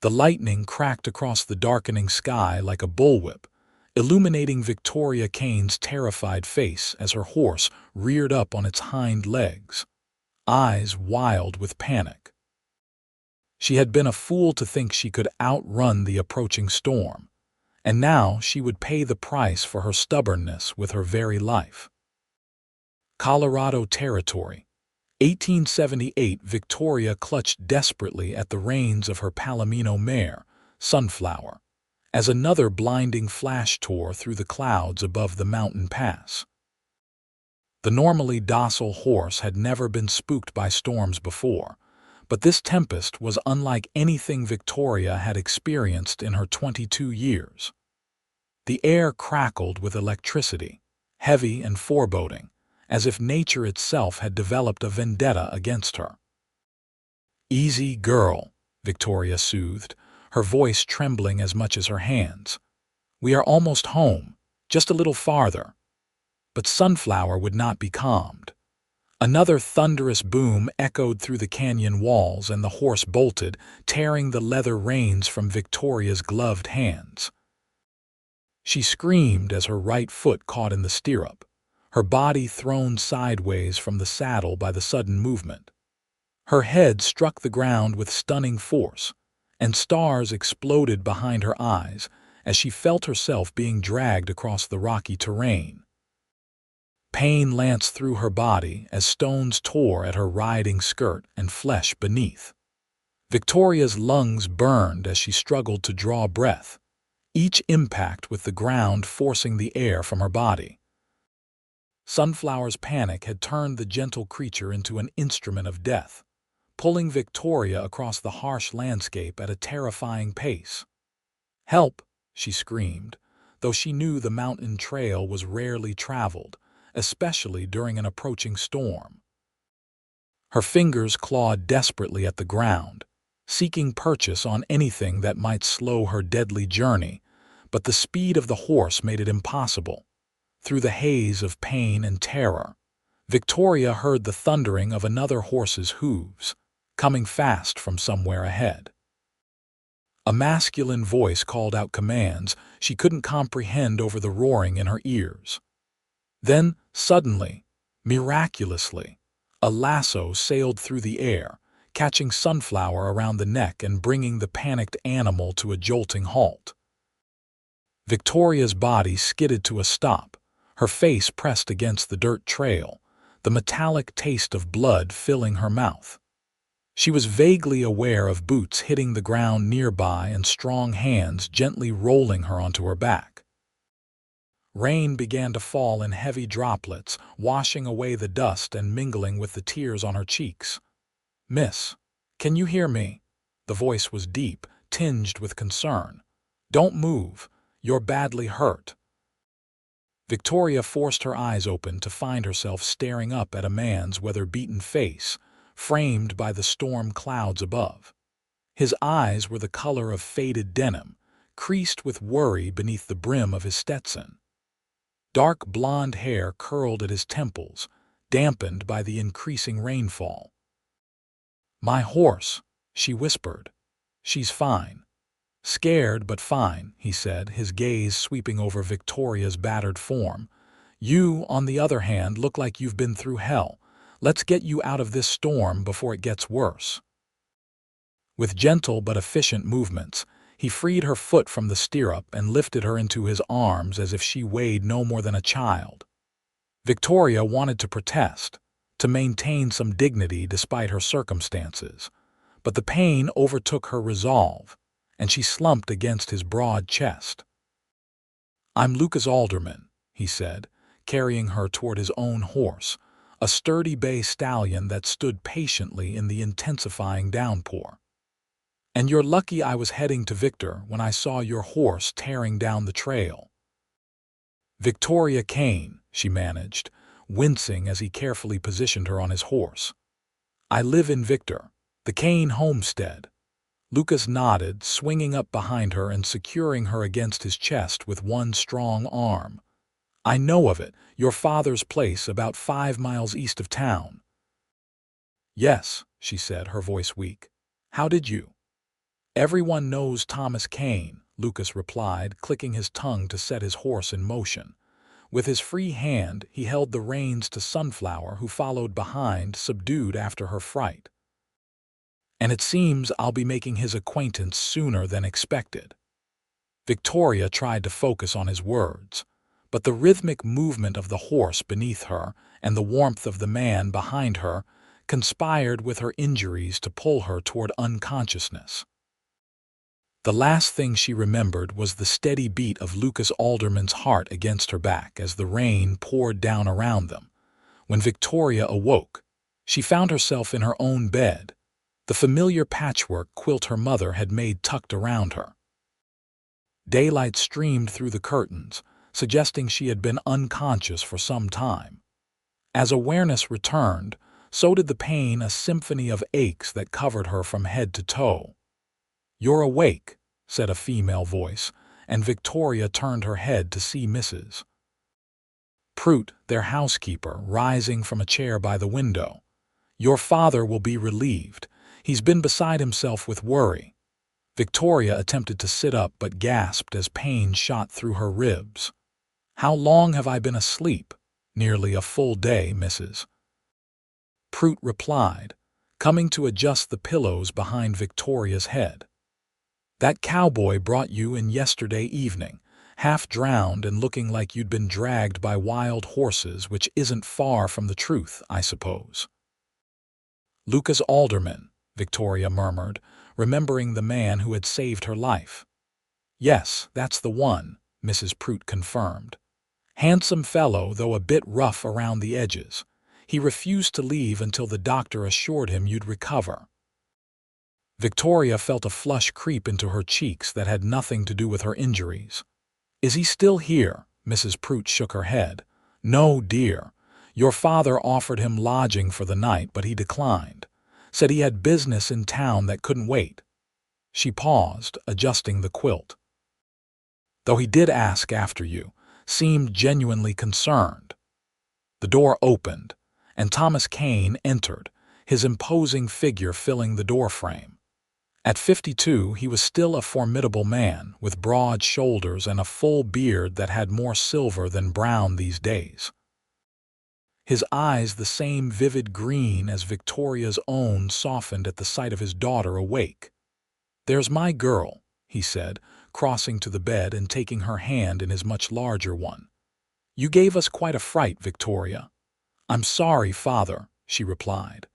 The lightning cracked across the darkening sky like a bullwhip, illuminating Victoria Kane's terrified face as her horse reared up on its hind legs, eyes wild with panic. She had been a fool to think she could outrun the approaching storm, and now she would pay the price for her stubbornness with her very life. Colorado Territory, 1878. Victoria clutched desperately at the reins of her Palomino mare, Sunflower, as another blinding flash tore through the clouds above the mountain pass. The normally docile horse had never been spooked by storms before, but this tempest was unlike anything Victoria had experienced in her 22 years. The air crackled with electricity, heavy and foreboding, as if nature itself had developed a vendetta against her. "Easy, girl," Victoria soothed, her voice trembling as much as her hands. "We are almost home, just a little farther." But Sunflower would not be calmed. Another thunderous boom echoed through the canyon walls, and the horse bolted, tearing the leather reins from Victoria's gloved hands. She screamed as her right foot caught in the stirrup, her body thrown sideways from the saddle by the sudden movement. Her head struck the ground with stunning force, and stars exploded behind her eyes as she felt herself being dragged across the rocky terrain. Pain lanced through her body as stones tore at her riding skirt and flesh beneath. Victoria's lungs burned as she struggled to draw breath, each impact with the ground forcing the air from her body. Sunflower's panic had turned the gentle creature into an instrument of death, pulling Victoria across the harsh landscape at a terrifying pace. "Help!" she screamed, though she knew the mountain trail was rarely traveled, especially during an approaching storm. Her fingers clawed desperately at the ground, seeking purchase on anything that might slow her deadly journey, but the speed of the horse made it impossible. Through the haze of pain and terror, Victoria heard the thundering of another horse's hooves, coming fast from somewhere ahead. A masculine voice called out commands she couldn't comprehend over the roaring in her ears. Then, suddenly, miraculously, a lasso sailed through the air, catching Sunflower around the neck and bringing the panicked animal to a jolting halt. Victoria's body skidded to a stop, her face pressed against the dirt trail, the metallic taste of blood filling her mouth. She was vaguely aware of boots hitting the ground nearby and strong hands gently rolling her onto her back. Rain began to fall in heavy droplets, washing away the dust and mingling with the tears on her cheeks. "Miss, can you hear me?" The voice was deep, tinged with concern. "Don't move. You're badly hurt." Victoria forced her eyes open to find herself staring up at a man's weather-beaten face, framed by the storm clouds above. His eyes were the color of faded denim, creased with worry beneath the brim of his Stetson. Dark blonde hair curled at his temples, dampened by the increasing rainfall. "My horse," she whispered. "She's fine." "Scared but fine," he said, his gaze sweeping over Victoria's battered form. "You, on the other hand, look like you've been through hell. Let's get you out of this storm before it gets worse." With gentle but efficient movements, he freed her foot from the stirrup and lifted her into his arms as if she weighed no more than a child. Victoria wanted to protest, to maintain some dignity despite her circumstances, but the pain overtook her resolve, and she slumped against his broad chest. "I'm Lucas Alderman," he said, carrying her toward his own horse, a sturdy bay stallion that stood patiently in the intensifying downpour. "And you're lucky I was heading to Victor when I saw your horse tearing down the trail." "Victoria Kane," she managed, wincing as he carefully positioned her on his horse. "I live in Victor, the Kane homestead." Lucas nodded, swinging up behind her and securing her against his chest with one strong arm. "I know of it, your father's place about 5 miles east of town." "Yes," she said, her voice weak. "How did you?" Everyone knows Thomas Kane, Lucas replied, clicking his tongue to set his horse in motion. With his free hand, he held the reins to Sunflower, who followed behind, subdued after her fright. And it seems I'll be making his acquaintance sooner than expected. Victoria tried to focus on his words, but the rhythmic movement of the horse beneath her and the warmth of the man behind her conspired with her injuries to pull her toward unconsciousness. The last thing she remembered was the steady beat of Lucas Alderman's heart against her back as the rain poured down around them. When Victoria awoke, she found herself in her own bed, the familiar patchwork quilt her mother had made tucked around her. Daylight streamed through the curtains, suggesting she had been unconscious for some time. As awareness returned, so did the pain, a symphony of aches that covered her from head to toe. "You're awake," said a female voice, and Victoria turned her head to see Mrs. Prout, their housekeeper, rising from a chair by the window. "Your father will be relieved. He's been beside himself with worry." Victoria attempted to sit up but gasped as pain shot through her ribs. "How long have I been asleep?" "Nearly a full day, Mrs. Prout replied, coming to adjust the pillows behind Victoria's head. "That cowboy brought you in yesterday evening, half drowned and looking like you'd been dragged by wild horses, which isn't far from the truth, I suppose." "Lucas Alderman," Victoria murmured, remembering the man who had saved her life. "Yes, that's the one," Mrs. Prout confirmed. "Handsome fellow, though a bit rough around the edges. He refused to leave until the doctor assured him you'd recover." Victoria felt a flush creep into her cheeks that had nothing to do with her injuries. "Is he still here?" Mrs. Prout shook her head. "No, dear. Your father offered him lodging for the night, but he declined. Said he had business in town that couldn't wait." She paused, adjusting the quilt. "Though he did ask after you, seemed genuinely concerned." The door opened, and Thomas Kane entered, his imposing figure filling the doorframe. At 52, he was still a formidable man, with broad shoulders and a full beard that had more silver than brown these days. His eyes, the same vivid green as Victoria's own, softened at the sight of his daughter awake. "There's my girl," he said, crossing to the bed and taking her hand in his much larger one. "You gave us quite a fright, Victoria." "I'm sorry, father," she replied.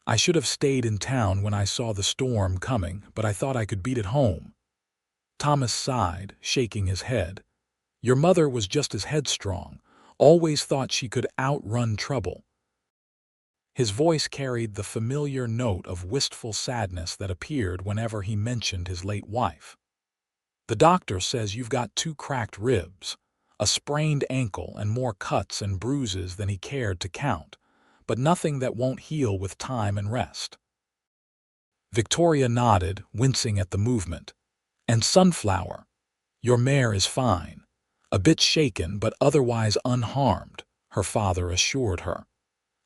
"I should have stayed in town when I saw the storm coming, but I thought I could beat it home." Thomas sighed, shaking his head. "Your mother was just as headstrong, always thought she could outrun trouble." His voice carried the familiar note of wistful sadness that appeared whenever he mentioned his late wife. "The doctor says you've got 2 cracked ribs, a sprained ankle, and more cuts and bruises than he cared to count, but nothing that won't heal with time and rest." Victoria nodded, wincing at the movement. "And Sunflower? Your mare is fine. A bit shaken, but otherwise unharmed," her father assured her.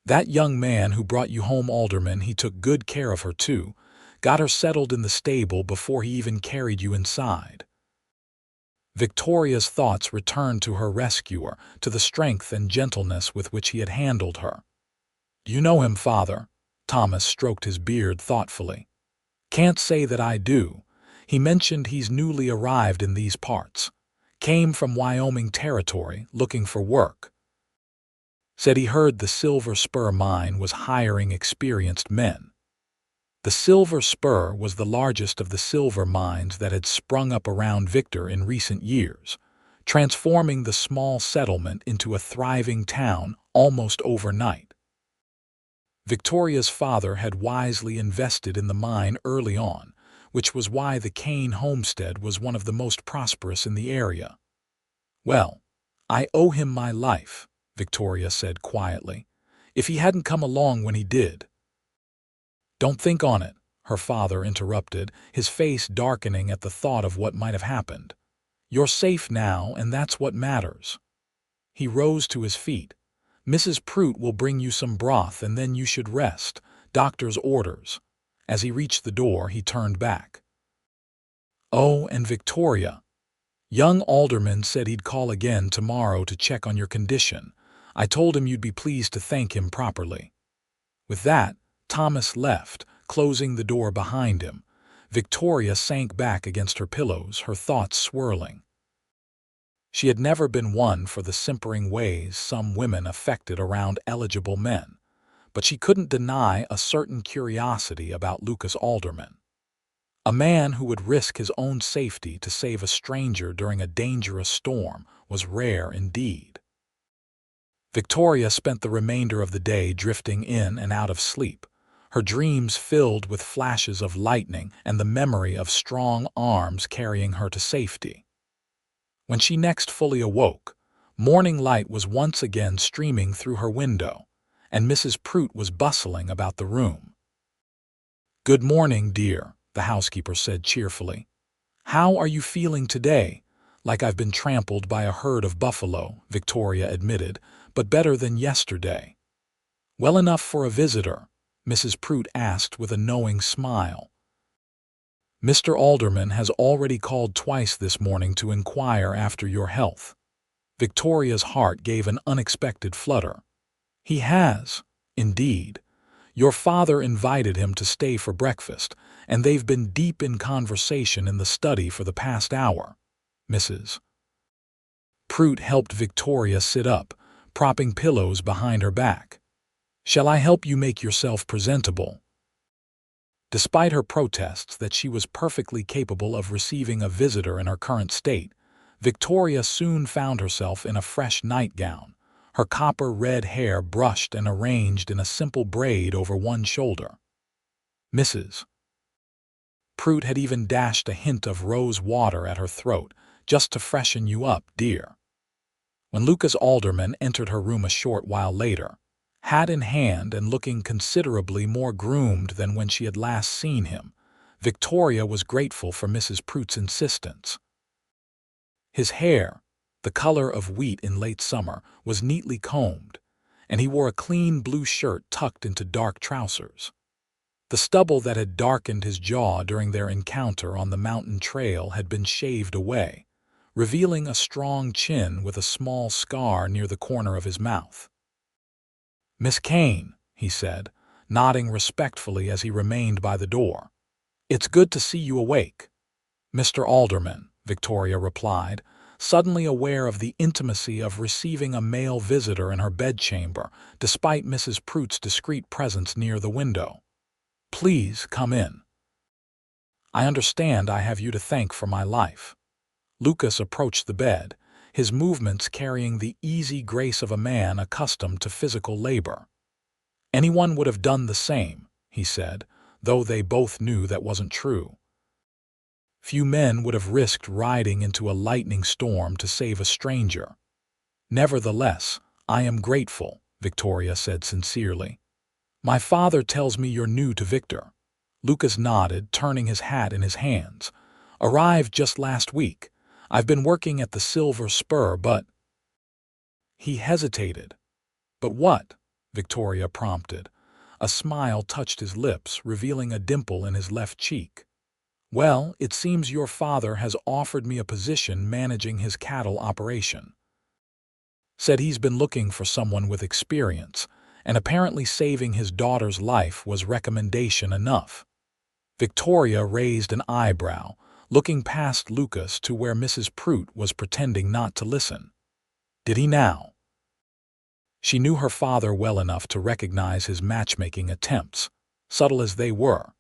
"That young man who brought you home, Alderman, he took good care of her too, got her settled in the stable before he even carried you inside." Victoria's thoughts returned to her rescuer, to the strength and gentleness with which he had handled her. "Do you know him, father?" Thomas stroked his beard thoughtfully. "Can't say that I do. He mentioned he's newly arrived in these parts. Came from Wyoming Territory, looking for work. Said he heard the Silver Spur mine was hiring experienced men." The Silver Spur was the largest of the silver mines that had sprung up around Victor in recent years, transforming the small settlement into a thriving town almost overnight. Victoria's father had wisely invested in the mine early on, which was why the Kane homestead was one of the most prosperous in the area. "Well, I owe him my life," Victoria said quietly. "If he hadn't come along when he did—" "Don't think on it," her father interrupted, his face darkening at the thought of what might have happened. "You're safe now, and that's what matters." He rose to his feet. "Mrs. Prout will bring you some broth, and then you should rest. Doctor's orders." As he reached the door, he turned back. "Oh, and Victoria, young Alderman said he'd call again tomorrow to check on your condition. I told him you'd be pleased to thank him properly." With that, Thomas left, closing the door behind him. Victoria sank back against her pillows, her thoughts swirling. She had never been one for the simpering ways some women affected around eligible men, but she couldn't deny a certain curiosity about Lucas Alderman. A man who would risk his own safety to save a stranger during a dangerous storm was rare indeed. Victoria spent the remainder of the day drifting in and out of sleep, her dreams filled with flashes of lightning and the memory of strong arms carrying her to safety. When she next fully awoke, morning light was once again streaming through her window, and Mrs. Prout was bustling about the room. "Good morning, dear," the housekeeper said cheerfully. "How are you feeling today?" "Like I've been trampled by a herd of buffalo," Victoria admitted, "but better than yesterday." "Well enough for a visitor?" Mrs. Prout asked with a knowing smile. "Mr. Alderman has already called twice this morning to inquire after your health." Victoria's heart gave an unexpected flutter. "He has, indeed. Your father invited him to stay for breakfast, and they've been deep in conversation in the study for the past hour." Mrs. Prout helped Victoria sit up, propping pillows behind her back. "Shall I help you make yourself presentable?" Despite her protests that she was perfectly capable of receiving a visitor in her current state, Victoria soon found herself in a fresh nightgown, her copper-red hair brushed and arranged in a simple braid over one shoulder. Mrs. Prout had even dashed a hint of rose water at her throat, just to freshen you up, dear. When Lucas Alderman entered her room a short while later, hat in hand and looking considerably more groomed than when she had last seen him, Victoria was grateful for Mrs. Prout's insistence. His hair, the color of wheat in late summer, was neatly combed, and he wore a clean blue shirt tucked into dark trousers. The stubble that had darkened his jaw during their encounter on the mountain trail had been shaved away, revealing a strong chin with a small scar near the corner of his mouth. "Miss Kane," he said, nodding respectfully as he remained by the door. "It's good to see you awake." "Mr. Alderman," Victoria replied, suddenly aware of the intimacy of receiving a male visitor in her bedchamber, despite Mrs. Prout's discreet presence near the window. "Please come in. I understand I have you to thank for my life." Lucas approached the bed, his movements carrying the easy grace of a man accustomed to physical labor. "Anyone would have done the same," he said, though they both knew that wasn't true. Few men would have risked riding into a lightning storm to save a stranger. "Nevertheless, I am grateful," Victoria said sincerely. "My father tells me you're new to Victor." Lucas nodded, turning his hat in his hands. "Arrived just last week. I've been working at the Silver Spur, but—" He hesitated. "But what?" Victoria prompted. A smile touched his lips, revealing a dimple in his left cheek. "Well, it seems your father has offered me a position managing his cattle operation. Said he's been looking for someone with experience, and apparently saving his daughter's life was recommendation enough." Victoria raised an eyebrow, looking past Lucas to where Mrs. Prout was pretending not to listen. "Did he now?" She knew her father well enough to recognize his matchmaking attempts, subtle as they were.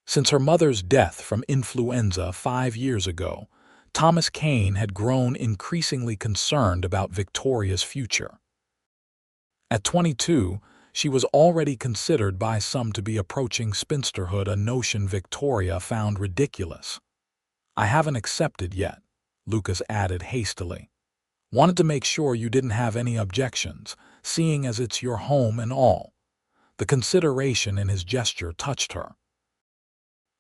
Since her mother's death from influenza 5 years ago, Thomas Kane had grown increasingly concerned about Victoria's future. At 22, she was already considered by some to be approaching spinsterhood, a notion Victoria found ridiculous. "I haven't accepted yet," Lucas added hastily. "Wanted to make sure you didn't have any objections, seeing as it's your home and all." The consideration in his gesture touched her.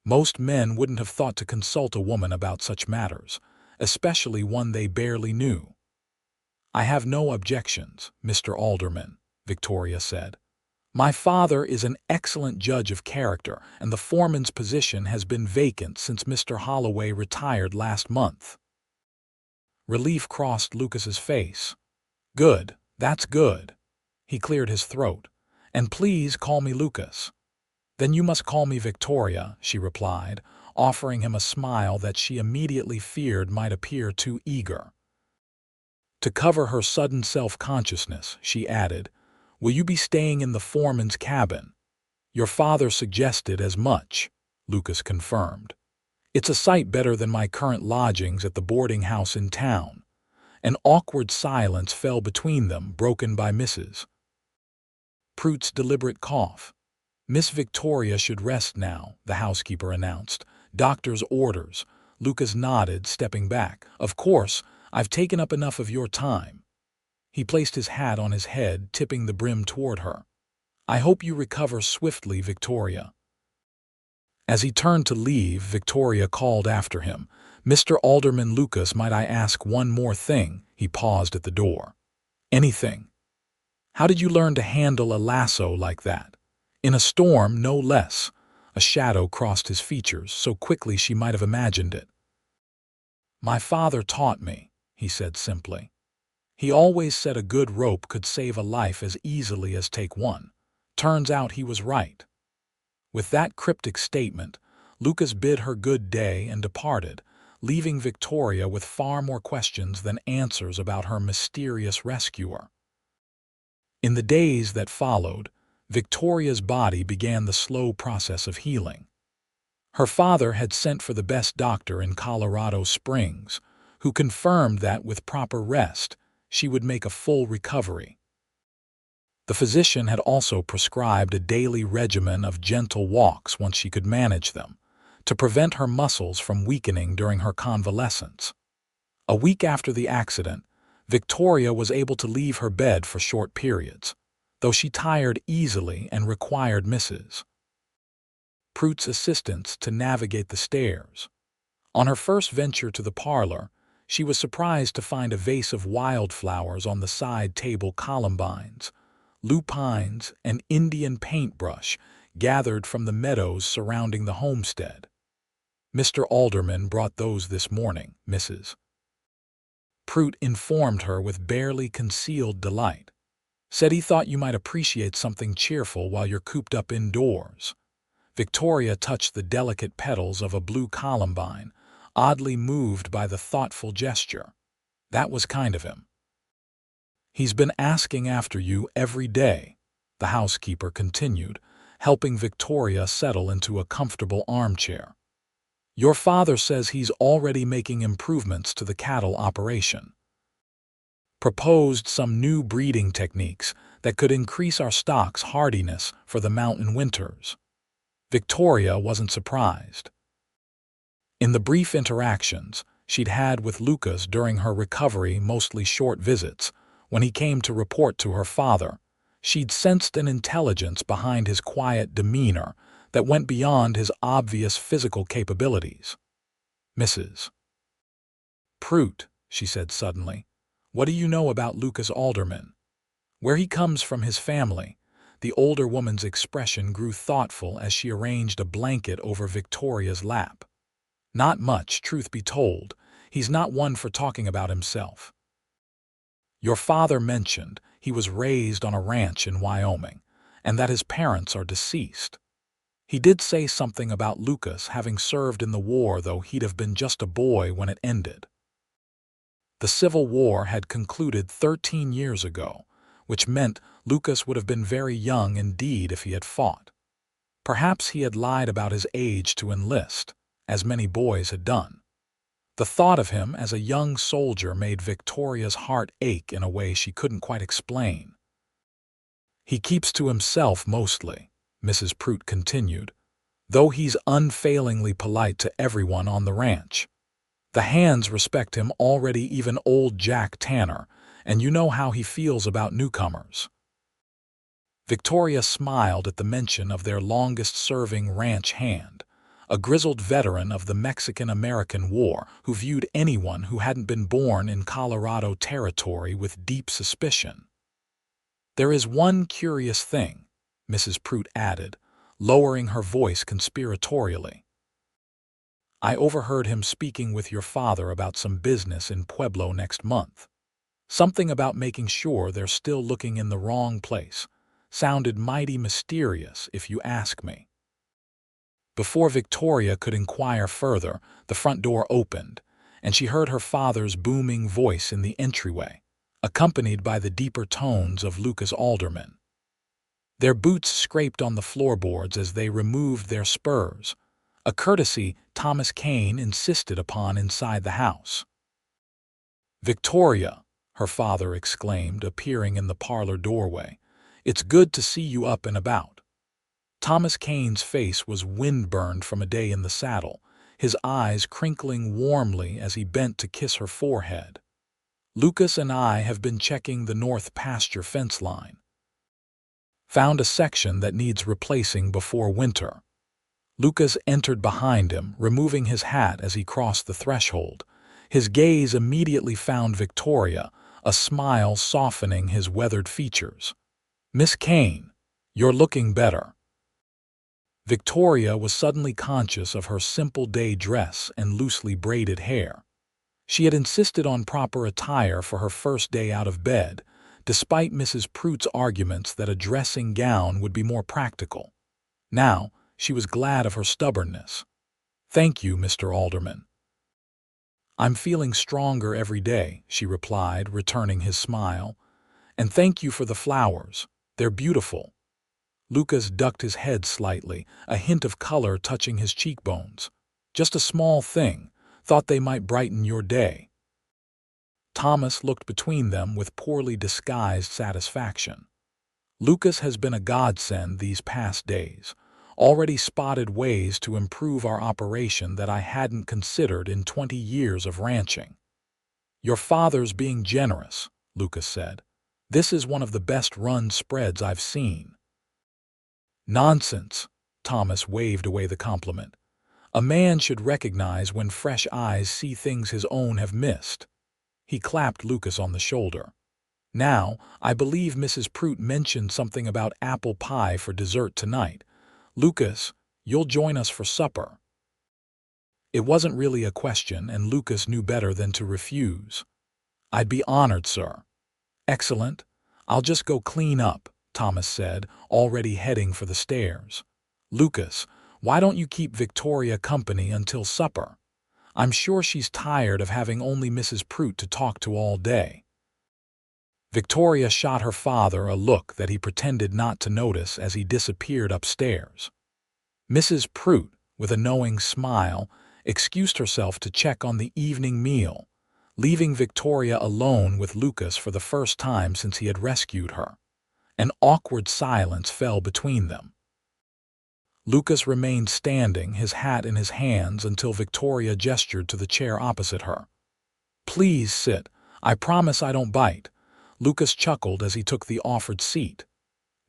Most men wouldn't have thought to consult a woman about such matters, especially one they barely knew. "I have no objections, Mr. Alderman," Victoria said. My father is an excellent judge of character, and the foreman's position has been vacant since Mr. Holloway retired last month. Relief crossed Lucas's face. Good, that's good. He cleared his throat. And please call me Lucas. Then you must call me Victoria, she replied, offering him a smile that she immediately feared might appear too eager. To cover her sudden self-consciousness, she added, "Will you be staying in the foreman's cabin?" "Your father suggested as much," Lucas confirmed. "It's a sight better than my current lodgings at the boarding house in town." An awkward silence fell between them, broken by Mrs. Prute's deliberate cough. "Miss Victoria should rest now," the housekeeper announced. "Doctor's orders." Lucas nodded, stepping back. "Of course, I've taken up enough of your time." He placed his hat on his head, tipping the brim toward her. "I hope you recover swiftly, Victoria." As he turned to leave, Victoria called after him. "Mr. Alderman Lucas, might I ask one more thing?" He paused at the door. "Anything. How did you learn to handle a lasso like that? In a storm, no less." A shadow crossed his features, so quickly she might have imagined it. "My father taught me," he said simply. "He always said a good rope could save a life as easily as take one. Turns out he was right." With that cryptic statement, Lucas bid her good day and departed, leaving Victoria with far more questions than answers about her mysterious rescuer. In the days that followed, Victoria's body began the slow process of healing. Her father had sent for the best doctor in Colorado Springs, who confirmed that with proper rest, she would make a full recovery. The physician had also prescribed a daily regimen of gentle walks once she could manage them, to prevent her muscles from weakening during her convalescence. A week after the accident, Victoria was able to leave her bed for short periods, though she tired easily and required Mrs. Prute's assistance to navigate the stairs. On her first venture to the parlor, she was surprised to find a vase of wildflowers on the side table, columbines, lupines, and Indian paintbrush gathered from the meadows surrounding the homestead. "Mr. Alderman brought those this morning," Mrs. Prute informed her with barely concealed delight. "Said he thought you might appreciate something cheerful while you're cooped up indoors." Victoria touched the delicate petals of a blue columbine, oddly moved by the thoughtful gesture. That was kind of him. "He's been asking after you every day," the housekeeper continued, helping Victoria settle into a comfortable armchair. "Your father says he's already making improvements to the cattle operation. Proposed some new breeding techniques that could increase our stock's hardiness for the mountain winters." Victoria wasn't surprised. In the brief interactions she'd had with Lucas during her recovery, mostly short visits, when he came to report to her father, she'd sensed an intelligence behind his quiet demeanor that went beyond his obvious physical capabilities. "Mrs. Prute," she said suddenly, "what do you know about Lucas Alderman? Where he comes from, his family?" The older woman's expression grew thoughtful as she arranged a blanket over Victoria's lap. "Not much, truth be told. He's not one for talking about himself. Your father mentioned he was raised on a ranch in Wyoming, and that his parents are deceased. He did say something about Lucas having served in the war, though he'd have been just a boy when it ended. The Civil War had concluded 13 years ago, which meant Lucas would have been very young indeed if he had fought. Perhaps he had lied about his age to enlist, as many boys had done. The thought of him as a young soldier made Victoria's heart ache in a way she couldn't quite explain. "He keeps to himself mostly," Mrs. Prute continued, "though he's unfailingly polite to everyone on the ranch. The hands respect him already, even old Jack Tanner, and you know how he feels about newcomers." Victoria smiled at the mention of their longest-serving ranch hand, a grizzled veteran of the Mexican-American War who viewed anyone who hadn't been born in Colorado territory with deep suspicion. "There is one curious thing," Mrs. Prout added, lowering her voice conspiratorially. I overheard him speaking with your father about some business in Pueblo next month. Something about making sure they're still looking in the wrong place. Sounded mighty mysterious, if you ask me. Before Victoria could inquire further, the front door opened, and she heard her father's booming voice in the entryway, accompanied by the deeper tones of Lucas Alderman. Their boots scraped on the floorboards as they removed their spurs, a courtesy Thomas Kane insisted upon inside the house. "Victoria," her father exclaimed, appearing in the parlor doorway, "it's good to see you up and about." Thomas Kane's face was wind-burned from a day in the saddle, his eyes crinkling warmly as he bent to kiss her forehead. "Lucas and I have been checking the north pasture fence line. Found a section that needs replacing before winter." Lucas entered behind him, removing his hat as he crossed the threshold. His gaze immediately found Victoria, a smile softening his weathered features. "Miss Kane, you're looking better." Victoria was suddenly conscious of her simple day dress and loosely braided hair. She had insisted on proper attire for her first day out of bed, despite Mrs. Prout's arguments that a dressing gown would be more practical. Now, she was glad of her stubbornness. "Thank you, Mr. Alderman." "I'm feeling stronger every day," she replied, returning his smile. "And thank you for the flowers. They're beautiful." Lucas ducked his head slightly, a hint of color touching his cheekbones. "Just a small thing. Thought they might brighten your day." Thomas looked between them with poorly disguised satisfaction. "Lucas has been a godsend these past days. Already spotted ways to improve our operation that I hadn't considered in 20 years of ranching." "Your father's being generous," Lucas said. "This is one of the best run spreads I've seen." "Nonsense," Thomas waved away the compliment. "A man should recognize when fresh eyes see things his own have missed." He clapped Lucas on the shoulder. "Now, I believe Mrs. Prout mentioned something about apple pie for dessert tonight. Lucas, you'll join us for supper." It wasn't really a question, and Lucas knew better than to refuse. "I'd be honored, sir." "Excellent. I'll just go clean up," Thomas said, already heading for the stairs. "Lucas, why don't you keep Victoria company until supper? I'm sure she's tired of having only Mrs. Prout to talk to all day." Victoria shot her father a look that he pretended not to notice as he disappeared upstairs. Mrs. Prout, with a knowing smile, excused herself to check on the evening meal, leaving Victoria alone with Lucas for the first time since he had rescued her. An awkward silence fell between them. Lucas remained standing, his hat in his hands, until Victoria gestured to the chair opposite her. "Please sit. I promise I don't bite." Lucas chuckled as he took the offered seat.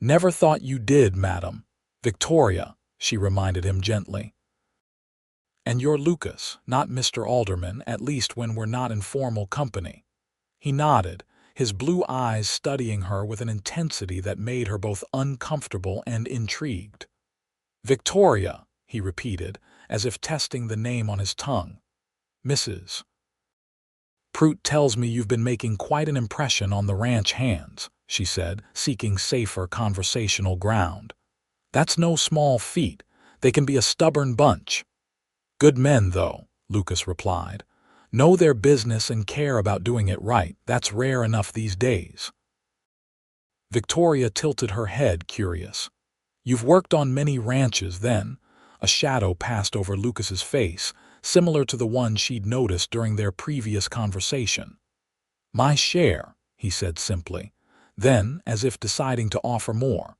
"Never thought you did, madam." "Victoria," she reminded him gently. "And you're Lucas, not Mr. Alderman, at least when we're not in formal company." He nodded, his blue eyes studying her with an intensity that made her both uncomfortable and intrigued. "Victoria," he repeated, as if testing the name on his tongue. "Mrs. Prout tells me you've been making quite an impression on the ranch hands," she said, seeking safer conversational ground. "That's no small feat. They can be a stubborn bunch." "Good men, though," Lucas replied. "Know their business and care about doing it right. That's rare enough these days." Victoria tilted her head, curious. "You've worked on many ranches, then?" A shadow passed over Lucas's face, similar to the one she'd noticed during their previous conversation. "My share," he said simply. Then, as if deciding to offer more,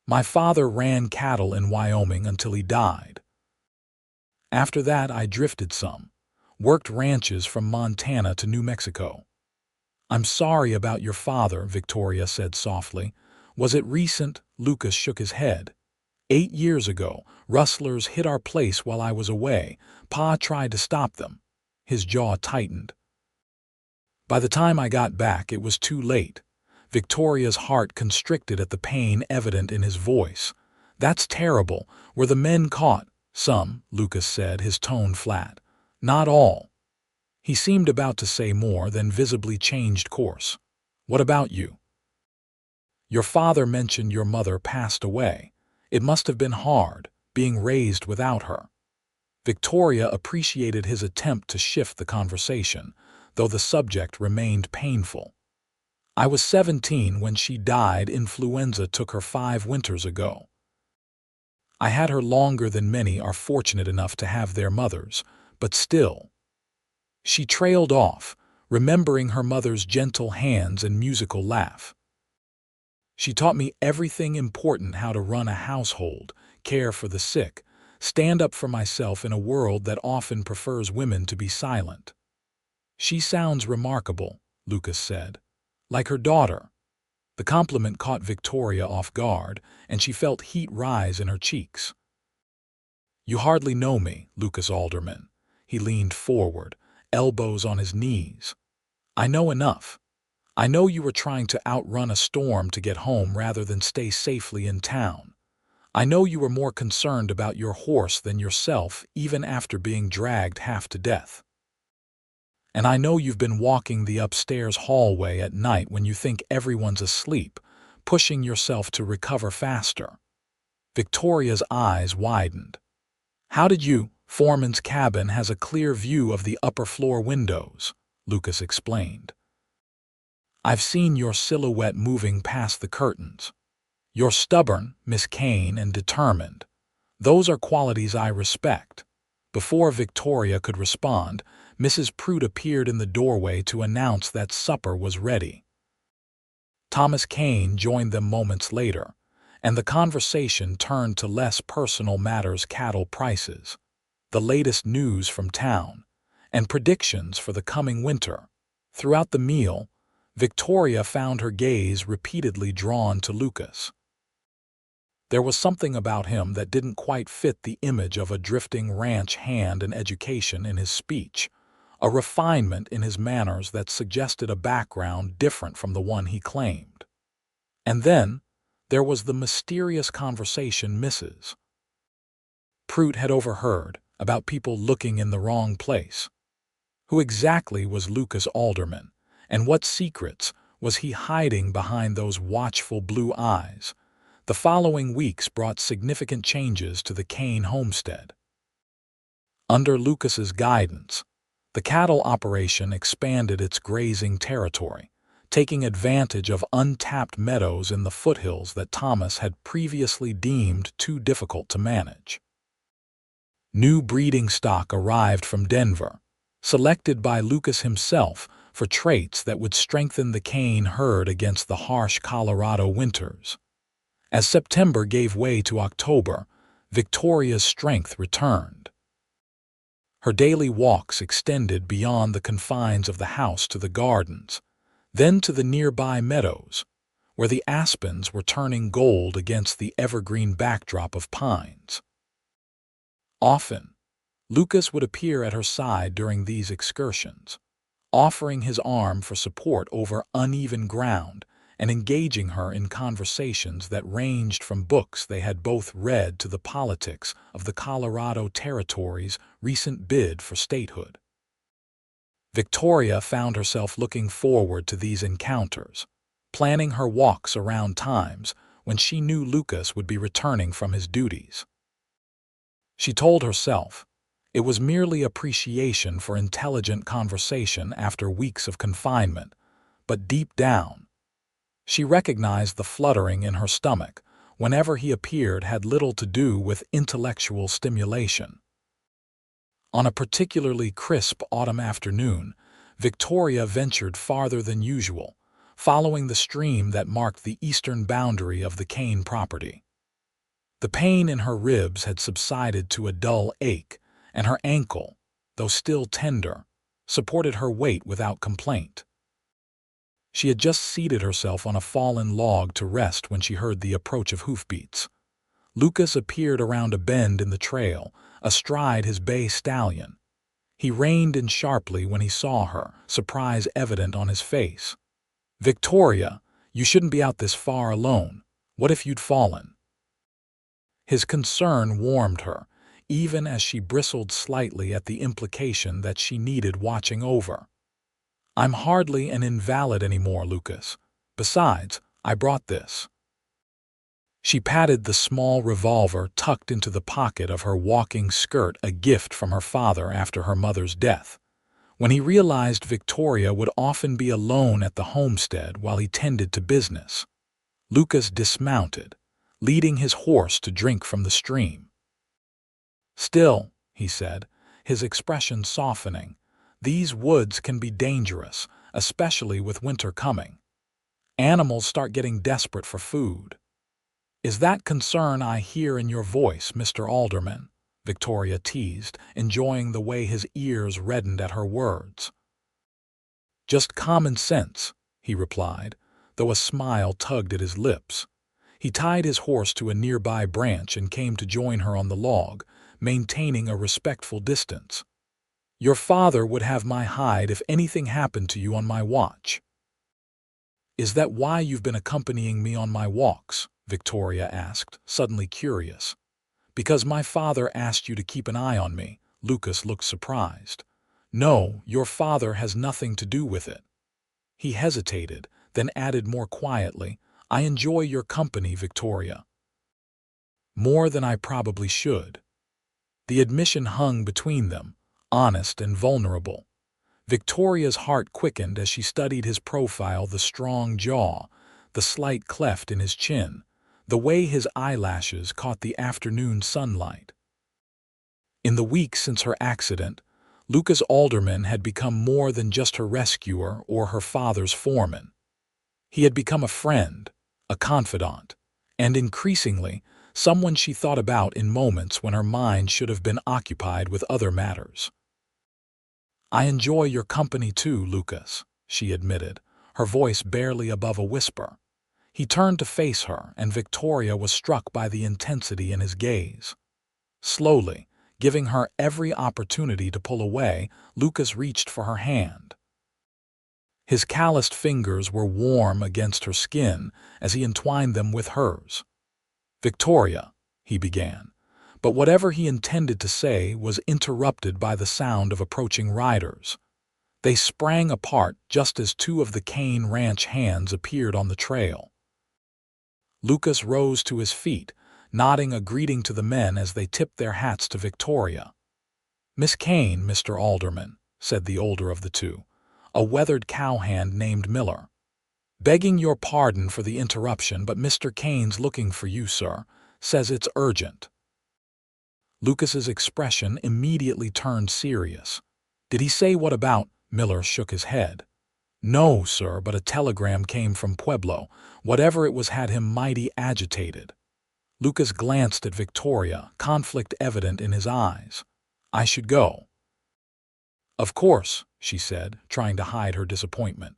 "My father ran cattle in Wyoming until he died. After that I drifted some. Worked ranches from Montana to New Mexico." "I'm sorry about your father," Victoria said softly. "Was it recent?" Lucas shook his head. 8 years ago, rustlers hit our place while I was away. Pa tried to stop them." His jaw tightened. "By the time I got back, it was too late." Victoria's heart constricted at the pain evident in his voice. "That's terrible. Were the men caught?" "Some," Lucas said, his tone flat. "Not all." He seemed about to say more, then visibly changed course. "What about you? Your father mentioned your mother passed away. It must have been hard, being raised without her." Victoria appreciated his attempt to shift the conversation, though the subject remained painful. "I was 17 when she died. Influenza took her 5 winters ago. I had her longer than many are fortunate enough to have their mothers, but still." She trailed off, remembering her mother's gentle hands and musical laugh. "She taught me everything important: how to run a household, care for the sick, stand up for myself in a world that often prefers women to be silent." "She sounds remarkable," Lucas said. "Like her daughter." The compliment caught Victoria off guard, and she felt heat rise in her cheeks. "You hardly know me, Lucas Alderman." He leaned forward, elbows on his knees. "I know enough. I know you were trying to outrun a storm to get home rather than stay safely in town. I know you were more concerned about your horse than yourself, even after being dragged half to death. And I know you've been walking the upstairs hallway at night when you think everyone's asleep, pushing yourself to recover faster." Victoria's eyes widened. "How did you—" "Foreman's cabin has a clear view of the upper floor windows," Lucas explained. "I've seen your silhouette moving past the curtains. You're stubborn, Miss Kane, and determined. Those are qualities I respect." Before Victoria could respond, Mrs. Prude appeared in the doorway to announce that supper was ready. Thomas Kane joined them moments later, and the conversation turned to less personal matters: cattle prices, the latest news from town, and predictions for the coming winter. Throughout the meal, Victoria found her gaze repeatedly drawn to Lucas. There was something about him that didn't quite fit the image of a drifting ranch hand and education in his speech, a refinement in his manners that suggested a background different from the one he claimed. And then there was the mysterious conversation Mrs. Prude had overheard about people looking in the wrong place. Who exactly was Lucas Alderman, and what secrets was he hiding behind those watchful blue eyes? The following weeks brought significant changes to the Kane homestead. Under Lucas's guidance, the cattle operation expanded its grazing territory, taking advantage of untapped meadows in the foothills that Thomas had previously deemed too difficult to manage. New breeding stock arrived from Denver, selected by Lucas himself for traits that would strengthen the Kane herd against the harsh Colorado winters. As September gave way to October, Victoria's strength returned. Her daily walks extended beyond the confines of the house to the gardens, then to the nearby meadows, where the aspens were turning gold against the evergreen backdrop of pines. Often, Lucas would appear at her side during these excursions, offering his arm for support over uneven ground and engaging her in conversations that ranged from books they had both read to the politics of the Colorado Territory's recent bid for statehood. Victoria found herself looking forward to these encounters, planning her walks around times when she knew Lucas would be returning from his duties. She told herself it was merely appreciation for intelligent conversation after weeks of confinement, but deep down, she recognized the fluttering in her stomach whenever he appeared had little to do with intellectual stimulation. On a particularly crisp autumn afternoon, Victoria ventured farther than usual, following the stream that marked the eastern boundary of the Kane property. The pain in her ribs had subsided to a dull ache, and her ankle, though still tender, supported her weight without complaint. She had just seated herself on a fallen log to rest when she heard the approach of hoofbeats. Lucas appeared around a bend in the trail, astride his bay stallion. He reined in sharply when he saw her, surprise evident on his face. "Victoria, You shouldn't be out this far alone. What if you'd fallen? His concern warmed her, even as she bristled slightly at the implication that she needed watching over. I'm hardly an invalid anymore, Lucas. Besides, I brought this. She patted the small revolver tucked into the pocket of her walking skirt, a gift from her father after her mother's death. When he realized Victoria would often be alone at the homestead while he tended to business, Lucas dismounted, leading his horse to drink from the stream. Still, he said, his expression softening, these woods can be dangerous, especially with winter coming. Animals start getting desperate for food. Is that concern I hear in your voice, Mr. Alderman? Victoria teased, enjoying the way his ears reddened at her words. Just common sense, he replied, though a smile tugged at his lips. He tied his horse to a nearby branch and came to join her on the log, maintaining a respectful distance. Your father would have my hide if anything happened to you on my watch. Is that why you've been accompanying me on my walks? Victoria asked, suddenly curious. Because my father asked you to keep an eye on me. Lucas looked surprised. No, your father has nothing to do with it. He hesitated, then added more quietly, I enjoy your company, Victoria. More than I probably should. The admission hung between them, honest and vulnerable. Victoria's heart quickened as she studied his profile, the strong jaw, the slight cleft in his chin, the way his eyelashes caught the afternoon sunlight. In the weeks since her accident, Lucas Alderman had become more than just her rescuer or her father's foreman. He had become a friend, a confidant, and increasingly, someone she thought about in moments when her mind should have been occupied with other matters. I enjoy your company too, Lucas, she admitted, her voice barely above a whisper. He turned to face her, and Victoria was struck by the intensity in his gaze. Slowly, giving her every opportunity to pull away, Lucas reached for her hand. His calloused fingers were warm against her skin as he entwined them with hers. Victoria, he began, but whatever he intended to say was interrupted by the sound of approaching riders. They sprang apart just as two of the Kane Ranch hands appeared on the trail. Lucas rose to his feet, nodding a greeting to the men as they tipped their hats to Victoria. Miss Kane, Mr. Alderman, said the older of the two, a weathered cowhand named Miller. Begging your pardon for the interruption, but Mr. Kane's looking for you, sir. Says it's urgent. Lucas's expression immediately turned serious. Did he say what about? Miller shook his head. No, sir, but a telegram came from Pueblo. Whatever it was had him mighty agitated. Lucas glanced at Victoria, conflict evident in his eyes. I should go. Of course, she said, trying to hide her disappointment.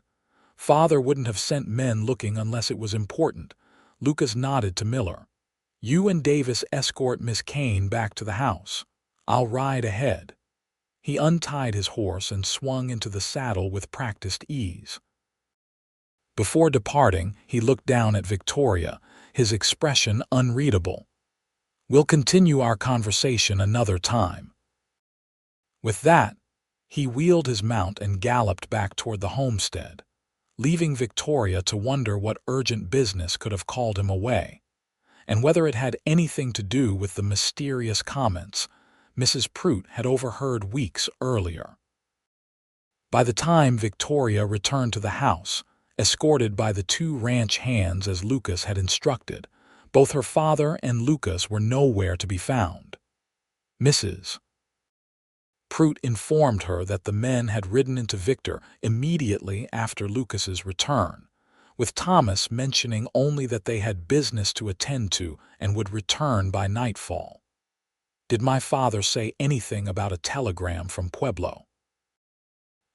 Father wouldn't have sent men looking unless it was important. Lucas nodded to Miller. You and Davis escort Miss Kane back to the house. I'll ride ahead. He untied his horse and swung into the saddle with practiced ease. Before departing, he looked down at Victoria, his expression unreadable. We'll continue our conversation another time. With that, he wheeled his mount and galloped back toward the homestead, leaving Victoria to wonder what urgent business could have called him away, and whether it had anything to do with the mysterious comments Mrs. Prout had overheard weeks earlier. By the time Victoria returned to the house, escorted by the two ranch hands as Lucas had instructed, both her father and Lucas were nowhere to be found. Mrs. Prout informed her that the men had ridden into Victor immediately after Lucas's return, with Thomas mentioning only that they had business to attend to and would return by nightfall. Did my father say anything about a telegram from Pueblo?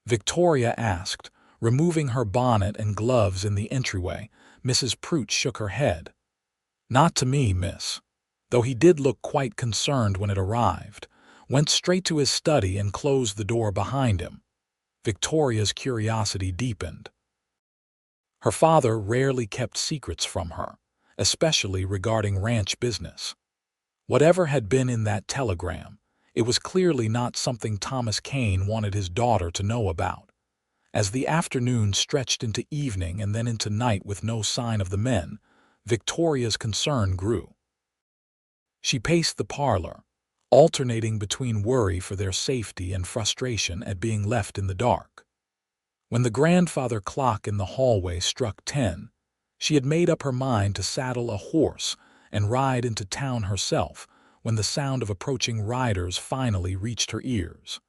Victoria asked, removing her bonnet and gloves in the entryway. Mrs. Prout shook her head. Not to me, miss, though he did look quite concerned when it arrived, went straight to his study and closed the door behind him. Victoria's curiosity deepened. Her father rarely kept secrets from her, especially regarding ranch business. Whatever had been in that telegram, it was clearly not something Thomas Kane wanted his daughter to know about. As the afternoon stretched into evening and then into night with no sign of the men, Victoria's concern grew. She paced the parlor, alternating between worry for their safety and frustration at being left in the dark. When the grandfather clock in the hallway struck 10, she had made up her mind to saddle a horse and ride into town herself when the sound of approaching riders finally reached her ears.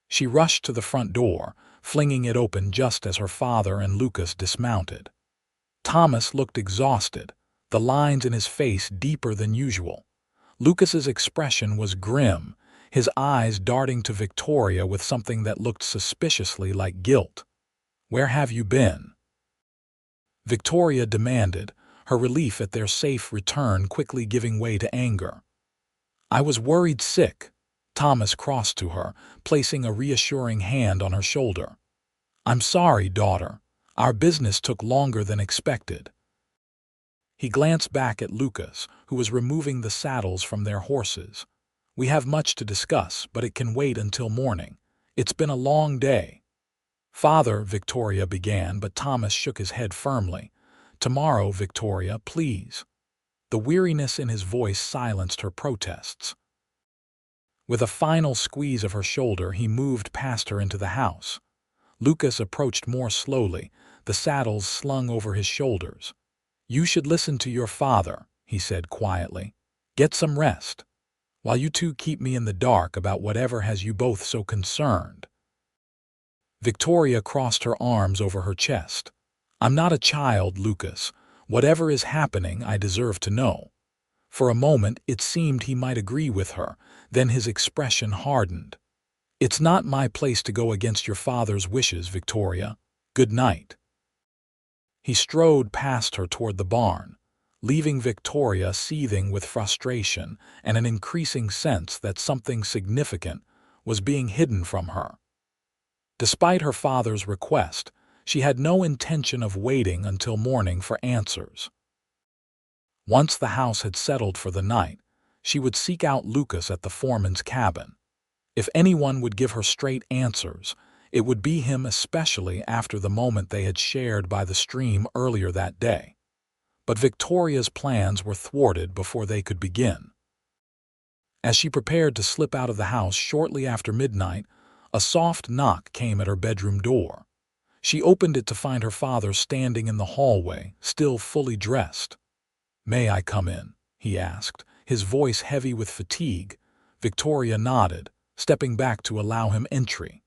She rushed to the front door, flinging it open just as her father and Lucas dismounted. Thomas looked exhausted, the lines in his face deeper than usual. Lucas's expression was grim, his eyes darting to Victoria with something that looked suspiciously like guilt. "Where have you been?" Victoria demanded, her relief at their safe return quickly giving way to anger. "I was worried sick." Thomas crossed to her, placing a reassuring hand on her shoulder. "I'm sorry, daughter. Our business took longer than expected." He glanced back at Lucas, who was removing the saddles from their horses. "We have much to discuss, but it can wait until morning. It's been a long day." "Father," Victoria began, but Thomas shook his head firmly. "Tomorrow, Victoria, please." The weariness in his voice silenced her protests. With a final squeeze of her shoulder, he moved past her into the house. Lucas approached more slowly, the saddles slung over his shoulders. "You should listen to your father," he said quietly. "Get some rest, while you two keep me in the dark about whatever has you both so concerned." Victoria crossed her arms over her chest. "I'm not a child, Lucas. Whatever is happening, I deserve to know." For a moment, it seemed he might agree with her, then his expression hardened. "It's not my place to go against your father's wishes, Victoria. Good night." He strode past her toward the barn, leaving Victoria seething with frustration and an increasing sense that something significant was being hidden from her. Despite her father's request, she had no intention of waiting until morning for answers. Once the house had settled for the night, she would seek out Lucas at the foreman's cabin. If anyone would give her straight answers, it would be him, especially after the moment they had shared by the stream earlier that day. But Victoria's plans were thwarted before they could begin. As she prepared to slip out of the house shortly after midnight, a soft knock came at her bedroom door. She opened it to find her father standing in the hallway, still fully dressed. "May I come in?" he asked, his voice heavy with fatigue. Victoria nodded, stepping back to allow him entry.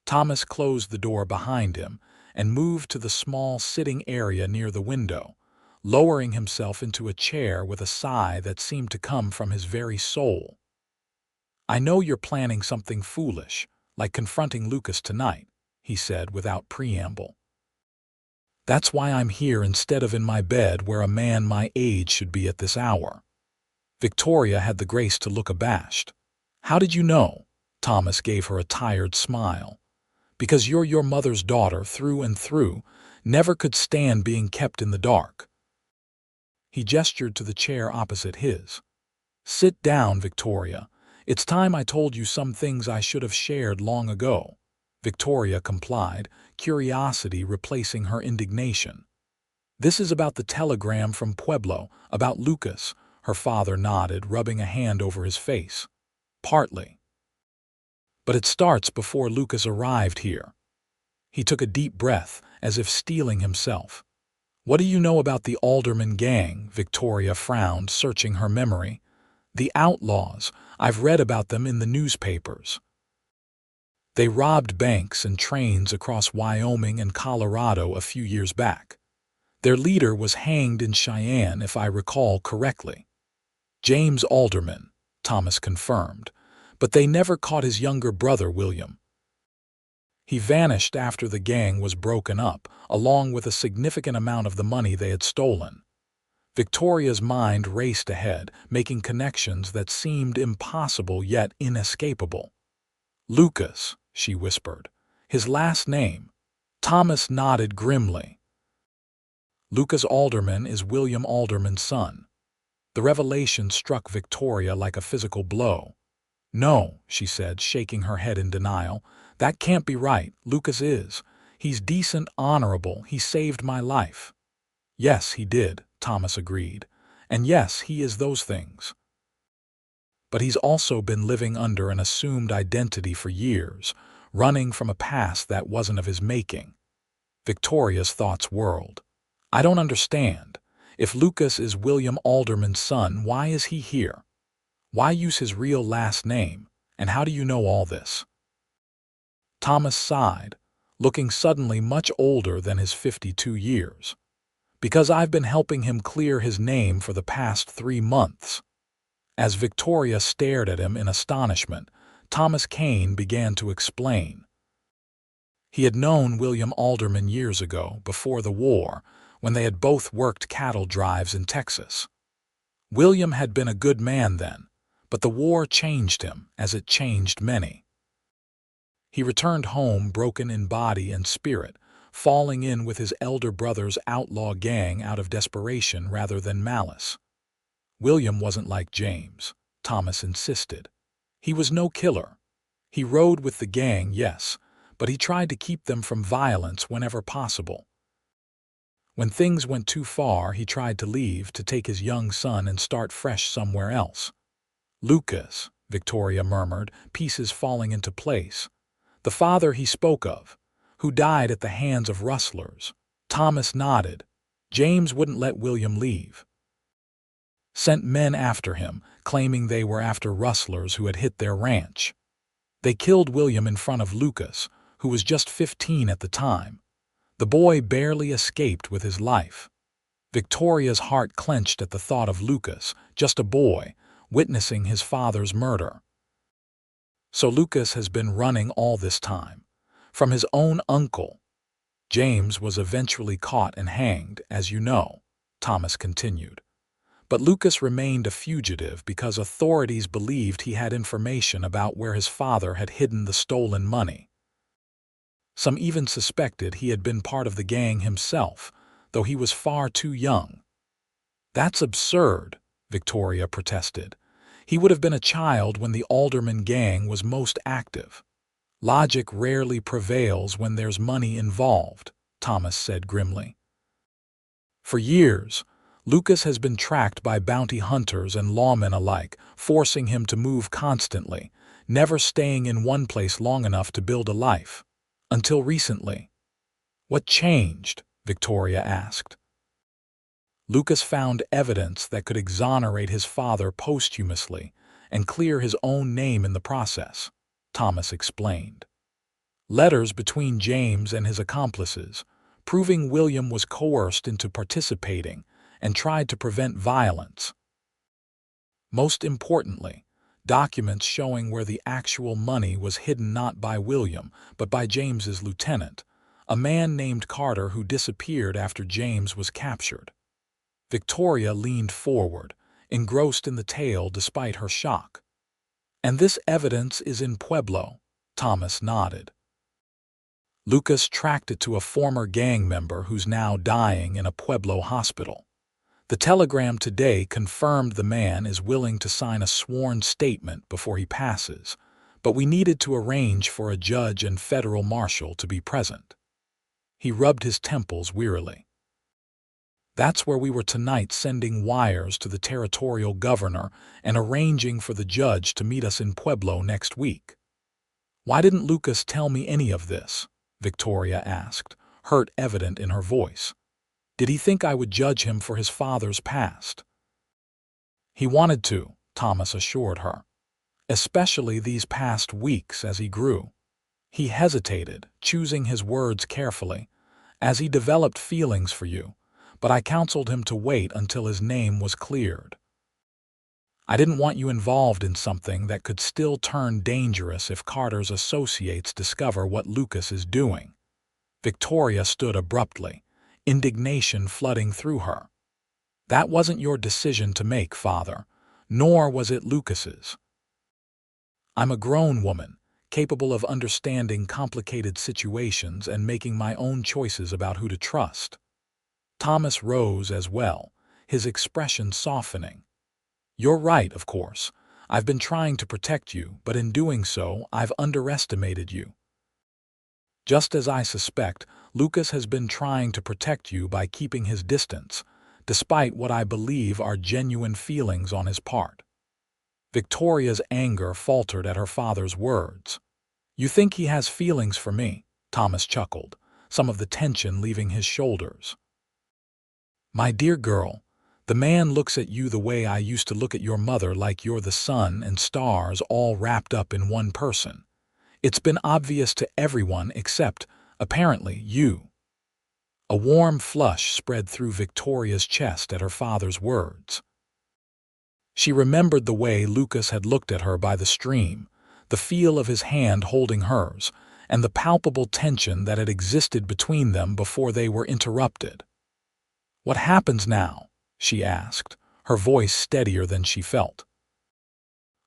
Thomas closed the door behind him and moved to the small sitting area near the window, lowering himself into a chair with a sigh that seemed to come from his very soul. "I know you're planning something foolish, like confronting Lucas tonight," he said without preamble. "That's why I'm here instead of in my bed where a man my age should be at this hour." Victoria had the grace to look abashed. "How did you know?" Thomas gave her a tired smile. "Because you're your mother's daughter through and through, never could stand being kept in the dark." He gestured to the chair opposite his. "Sit down, Victoria. It's time I told you some things I should have shared long ago." Victoria complied, curiosity replacing her indignation. "This is about the telegram from Pueblo, about Lucas," her father nodded, rubbing a hand over his face. "Partly. But it starts before Lucas arrived here." He took a deep breath, as if steeling himself. "What do you know about the Alderman gang?" Victoria frowned, searching her memory. "The outlaws. I've read about them in the newspapers. They robbed banks and trains across Wyoming and Colorado a few years back. Their leader was hanged in Cheyenne, if I recall correctly." "James Alderman," Thomas confirmed, "but they never caught his younger brother, William. He vanished after the gang was broken up, along with a significant amount of the money they had stolen." Victoria's mind raced ahead, making connections that seemed impossible yet inescapable. "Lucas," she whispered. "His last name." Thomas nodded grimly. Lucas Alderman is William Alderman's son. The revelation struck Victoria like a physical blow. "No," she said, shaking her head in denial. "That can't be right. Lucas is. He's decent, honorable. He saved my life." "Yes, he did," Thomas agreed. "And yes, he is those things. But he's also been living under an assumed identity for years, running from a past that wasn't of his making." Victoria's thoughts whirled. "I don't understand. If Lucas is William Alderman's son, why is he here? Why use his real last name? And how do you know all this?" Thomas sighed, looking suddenly much older than his 52 years. "Because I've been helping him clear his name for the past 3 months." As Victoria stared at him in astonishment, Thomas Kane began to explain. He had known William Alderman years ago, before the war, when they had both worked cattle drives in Texas. William had been a good man then, but the war changed him, as it changed many. He returned home broken in body and spirit, falling in with his elder brother's outlaw gang out of desperation rather than malice. William wasn't like James, Thomas insisted. He was no killer. He rode with the gang, yes, but he tried to keep them from violence whenever possible. When things went too far, he tried to leave to take his young son and start fresh somewhere else. "Lucas," Victoria murmured, pieces falling into place. "The father he spoke of, who died at the hands of rustlers." Thomas nodded. "James wouldn't let William leave. Sent men after him, claiming they were after rustlers who had hit their ranch. They killed William in front of Lucas, who was just 15 at the time. The boy barely escaped with his life." Victoria's heart clenched at the thought of Lucas, just a boy, witnessing his father's murder. "So Lucas has been running all this time, from his own uncle." "James was eventually caught and hanged, as you know," Thomas continued. "But Lucas remained a fugitive because authorities believed he had information about where his father had hidden the stolen money. Some even suspected he had been part of the gang himself, though he was far too young." "That's absurd," Victoria protested. "He would have been a child when the Alderman gang was most active." "Logic rarely prevails when there's money involved," Thomas said grimly. "For years, Lucas has been tracked by bounty hunters and lawmen alike, forcing him to move constantly, never staying in one place long enough to build a life. Until recently." "What changed?" Victoria asked. "Lucas found evidence that could exonerate his father posthumously and clear his own name in the process," Thomas explained. "Letters between James and his accomplices, proving William was coerced into participating and tried to prevent violence. Most importantly, documents showing where the actual money was hidden not by William, but by James's lieutenant, a man named Carter who disappeared after James was captured." Victoria leaned forward, engrossed in the tale despite her shock. "And this evidence is in Pueblo," Thomas nodded. "Lucas tracked it to a former gang member who's now dying in a Pueblo hospital. The telegram today confirmed the man is willing to sign a sworn statement before he passes, but we needed to arrange for a judge and federal marshal to be present." He rubbed his temples wearily. "That's where we were tonight, sending wires to the territorial governor and arranging for the judge to meet us in Pueblo next week." "Why didn't Lucas tell me any of this?" Victoria asked, hurt evident in her voice. "Did he think I would judge him for his father's past?" "He wanted to," Thomas assured her, "especially these past weeks as he grew." He hesitated, choosing his words carefully, "as he developed feelings for you, but I counseled him to wait until his name was cleared. I didn't want you involved in something that could still turn dangerous if Carter's associates discover what Lucas is doing." Victoria stood abruptly, indignation flooding through her. "That wasn't your decision to make, Father, nor was it Lucas's. I'm a grown woman, capable of understanding complicated situations and making my own choices about who to trust. Thomas rose as well, his expression softening. You're right, of course. I've been trying to protect you, but in doing so, I've underestimated you. Just as I suspect, Lucas has been trying to protect you by keeping his distance, despite what I believe are genuine feelings on his part. Victoria's anger faltered at her father's words. You think he has feelings for me? Thomas chuckled, some of the tension leaving his shoulders. My dear girl, the man looks at you the way I used to look at your mother, like you're the sun and stars all wrapped up in one person. It's been obvious to everyone except, apparently, you. A warm flush spread through Victoria's chest at her father's words. She remembered the way Lucas had looked at her by the stream, the feel of his hand holding hers, and the palpable tension that had existed between them before they were interrupted. What happens now? She asked, her voice steadier than she felt.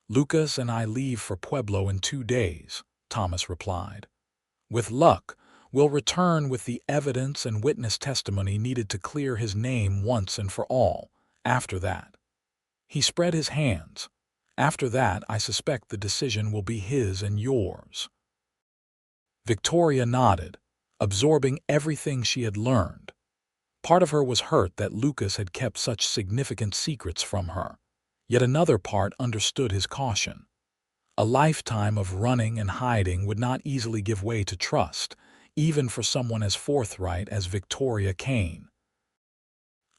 Lucas and I leave for Pueblo in 2 days, Thomas replied. With luck, we'll return with the evidence and witness testimony needed to clear his name once and for all. After that, he spread his hands. After that, I suspect the decision will be his and yours. Victoria nodded, absorbing everything she had learned. Part of her was hurt that Lucas had kept such significant secrets from her, yet another part understood his caution. A lifetime of running and hiding would not easily give way to trust, even for someone as forthright as Victoria Kane.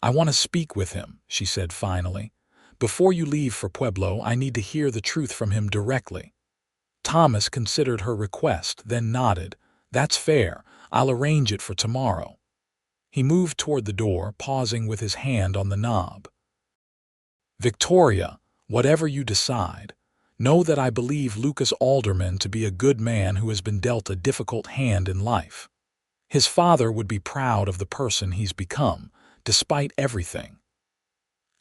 I want to speak with him, she said finally. Before you leave for Pueblo, I need to hear the truth from him directly. Thomas considered her request, then nodded. That's fair. I'll arrange it for tomorrow. He moved toward the door, pausing with his hand on the knob. Victoria, whatever you decide, know that I believe Lucas Alderman to be a good man who has been dealt a difficult hand in life. His father would be proud of the person he's become, despite everything.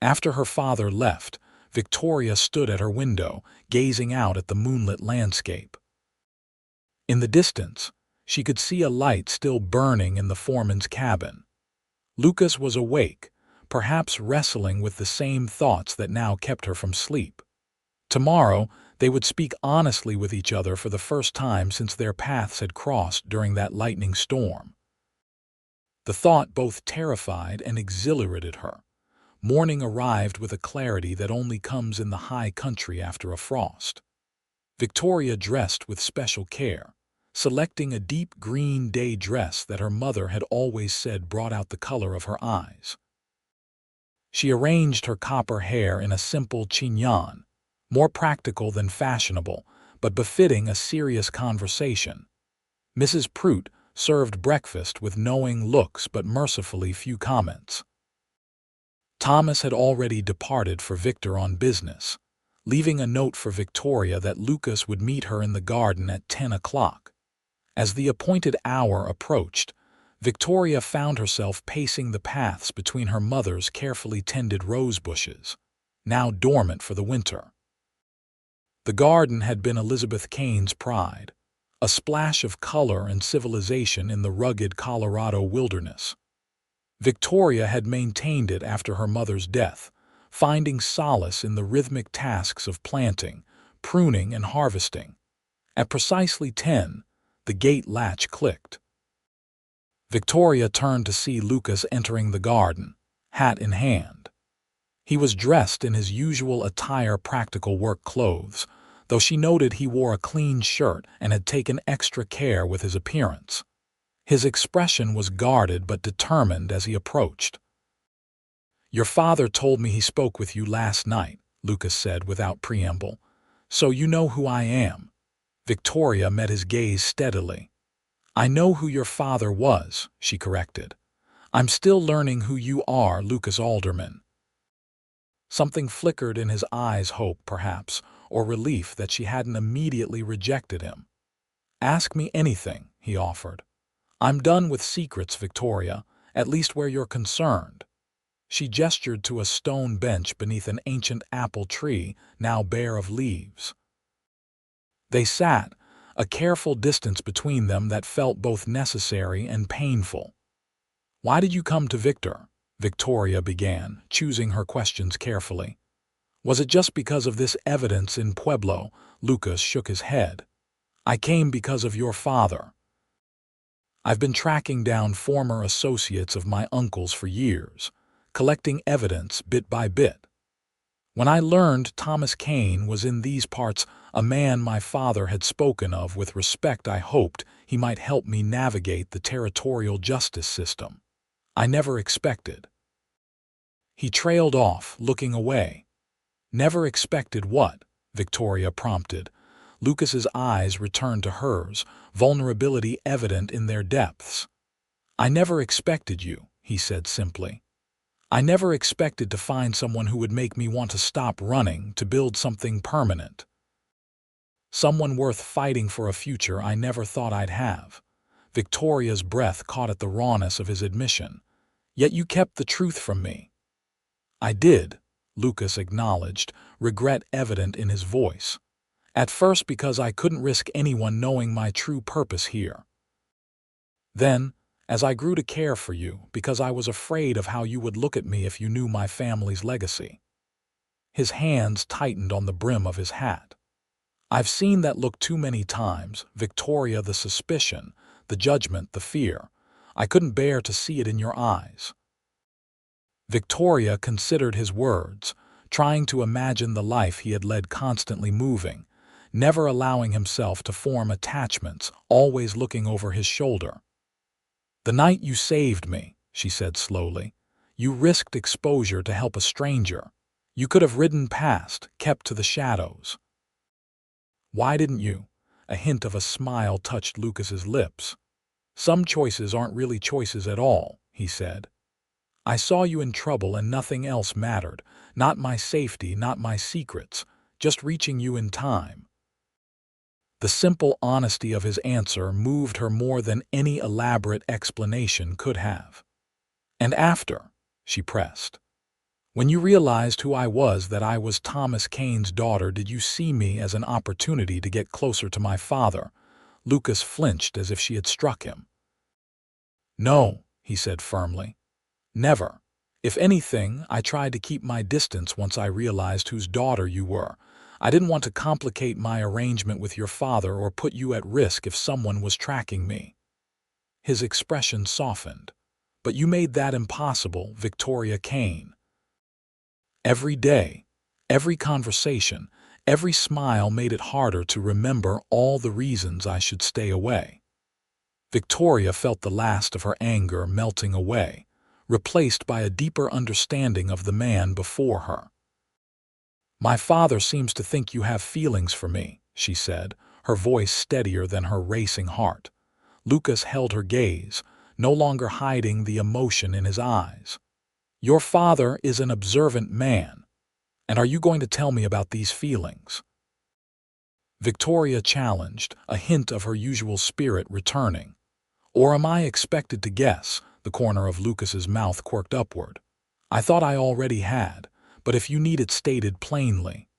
After her father left, Victoria stood at her window, gazing out at the moonlit landscape. In the distance, she could see a light still burning in the foreman's cabin. Lucas was awake, perhaps wrestling with the same thoughts that now kept her from sleep. Tomorrow, they would speak honestly with each other for the first time since their paths had crossed during that lightning storm. The thought both terrified and exhilarated her. Morning arrived with a clarity that only comes in the high country after a frost. Victoria dressed with special care, selecting a deep green day dress that her mother had always said brought out the color of her eyes. She arranged her copper hair in a simple chignon, more practical than fashionable, but befitting a serious conversation. Mrs. Prout served breakfast with knowing looks but mercifully few comments. Thomas had already departed for Victor on business, leaving a note for Victoria that Lucas would meet her in the garden at 10 o'clock. As the appointed hour approached, Victoria found herself pacing the paths between her mother's carefully tended rose bushes, now dormant for the winter. The garden had been Elizabeth Kane's pride, a splash of color and civilization in the rugged Colorado wilderness. Victoria had maintained it after her mother's death, finding solace in the rhythmic tasks of planting, pruning, and harvesting. At precisely 10, the gate latch clicked. Victoria turned to see Lucas entering the garden, hat in hand. He was dressed in his usual attire, practical work clothes, though she noted he wore a clean shirt and had taken extra care with his appearance. His expression was guarded but determined as he approached. "Your father told me he spoke with you last night," Lucas said without preamble. "So you know who I am." Victoria met his gaze steadily. "I know who your father was," she corrected. "I'm still learning who you are, Lucas Alderman." Something flickered in his eyes, hope perhaps, or relief that she hadn't immediately rejected him. "Ask me anything," he offered. "I'm done with secrets, Victoria, at least where you're concerned." She gestured to a stone bench beneath an ancient apple tree, now bare of leaves. They sat, a careful distance between them that felt both necessary and painful. "Why did you come to Victor?" Victoria began, choosing her questions carefully. "Was it just because of this evidence in Pueblo?" Lucas shook his head. "I came because of your father. I've been tracking down former associates of my uncle's for years, collecting evidence bit by bit. When I learned Thomas Kane was in these parts, a man my father had spoken of with respect, I hoped he might help me navigate the territorial justice system. I never expected." He trailed off, looking away. "Never expected what?" Victoria prompted. Lucas's eyes returned to hers, vulnerability evident in their depths. "I never expected you," he said simply. "I never expected to find someone who would make me want to stop running, to build something permanent. Someone worth fighting for a future I never thought I'd have." Victoria's breath caught at the rawness of his admission. "Yet you kept the truth from me." "I did," Lucas acknowledged, regret evident in his voice. "At first because I couldn't risk anyone knowing my true purpose here. Then, as I grew to care for you, because I was afraid of how you would look at me if you knew my family's legacy." His hands tightened on the brim of his hat. "I've seen that look too many times, Victoria, the suspicion, the judgment, the fear. I couldn't bear to see it in your eyes." Victoria considered his words, trying to imagine the life he had led, constantly moving, never allowing himself to form attachments, always looking over his shoulder. "The night you saved me," she said slowly, "you risked exposure to help a stranger. You could have ridden past, kept to the shadows. Why didn't you?" A hint of a smile touched Lucas's lips. "Some choices aren't really choices at all," he said. "I saw you in trouble and nothing else mattered. Not my safety, not my secrets, just reaching you in time." The simple honesty of his answer moved her more than any elaborate explanation could have. "And after," she pressed, "when you realized who I was, that I was Thomas Kane's daughter, did you see me as an opportunity to get closer to my father?" Lucas flinched as if she had struck him. "No," he said firmly. "Never. If anything, I tried to keep my distance once I realized whose daughter you were. I didn't want to complicate my arrangement with your father or put you at risk if someone was tracking me." His expression softened. "But you made that impossible, Victoria Kane. Every day, every conversation, every smile made it harder to remember all the reasons I should stay away." Victoria felt the last of her anger melting away, replaced by a deeper understanding of the man before her. "My father seems to think you have feelings for me," she said, her voice steadier than her racing heart. Lucas held her gaze, no longer hiding the emotion in his eyes. "Your father is an observant man. And are you going to tell me about these feelings?" Victoria challenged, a hint of her usual spirit returning. "Or am I expected to guess?" The corner of Lucas's mouth quirked upward. "I thought I already had, but if you need it stated plainly."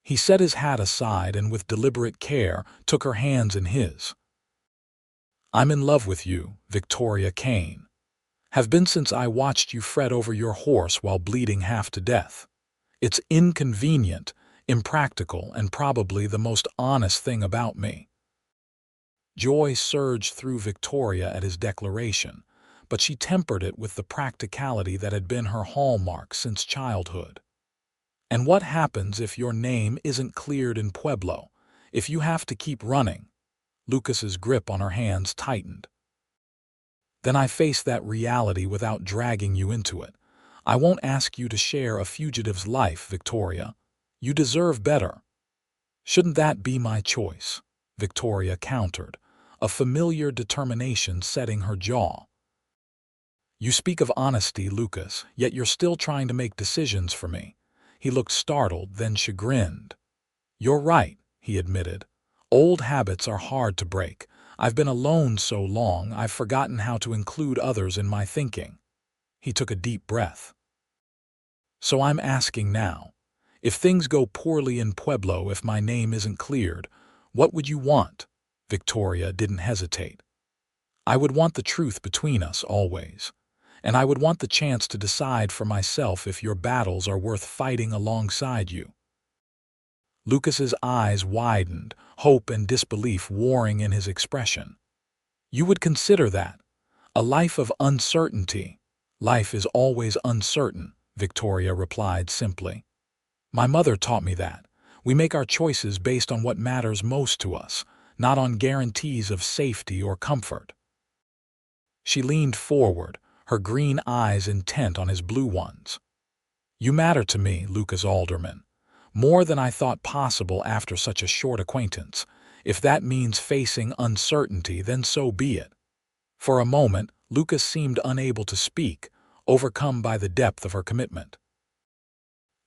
He set his hat aside and with deliberate care took her hands in his. "I'm in love with you, Victoria Kane. Have been since I watched you fret over your horse while bleeding half to death. It's inconvenient, impractical, and probably the most honest thing about me." Joy surged through Victoria at his declaration, but she tempered it with the practicality that had been her hallmark since childhood. "And what happens if your name isn't cleared in Pueblo? If you have to keep running?" Lucas's grip on her hands tightened. "Then I face that reality without dragging you into it. I won't ask you to share a fugitive's life, Victoria. You deserve better." "Shouldn't that be my choice?" Victoria countered, a familiar determination setting her jaw. "You speak of honesty, Lucas, yet you're still trying to make decisions for me." He looked startled, then chagrined. "You're right," he admitted. "Old habits are hard to break. I've been alone so long, I've forgotten how to include others in my thinking." He took a deep breath. "So I'm asking now, if things go poorly in Pueblo, if my name isn't cleared, what would you want?" Victoria didn't hesitate. "I would want the truth between us always. And I would want the chance to decide for myself if your battles are worth fighting alongside you." Lucas's eyes widened, hope and disbelief warring in his expression. "You would consider that? A life of uncertainty?" "Life is always uncertain," Victoria replied simply. "My mother taught me that. We make our choices based on what matters most to us, not on guarantees of safety or comfort." She leaned forward, her green eyes intent on his blue ones. "You matter to me, Lucas Alderman. More than I thought possible after such a short acquaintance. If that means facing uncertainty, then so be it." For a moment, Lucas seemed unable to speak, overcome by the depth of her commitment.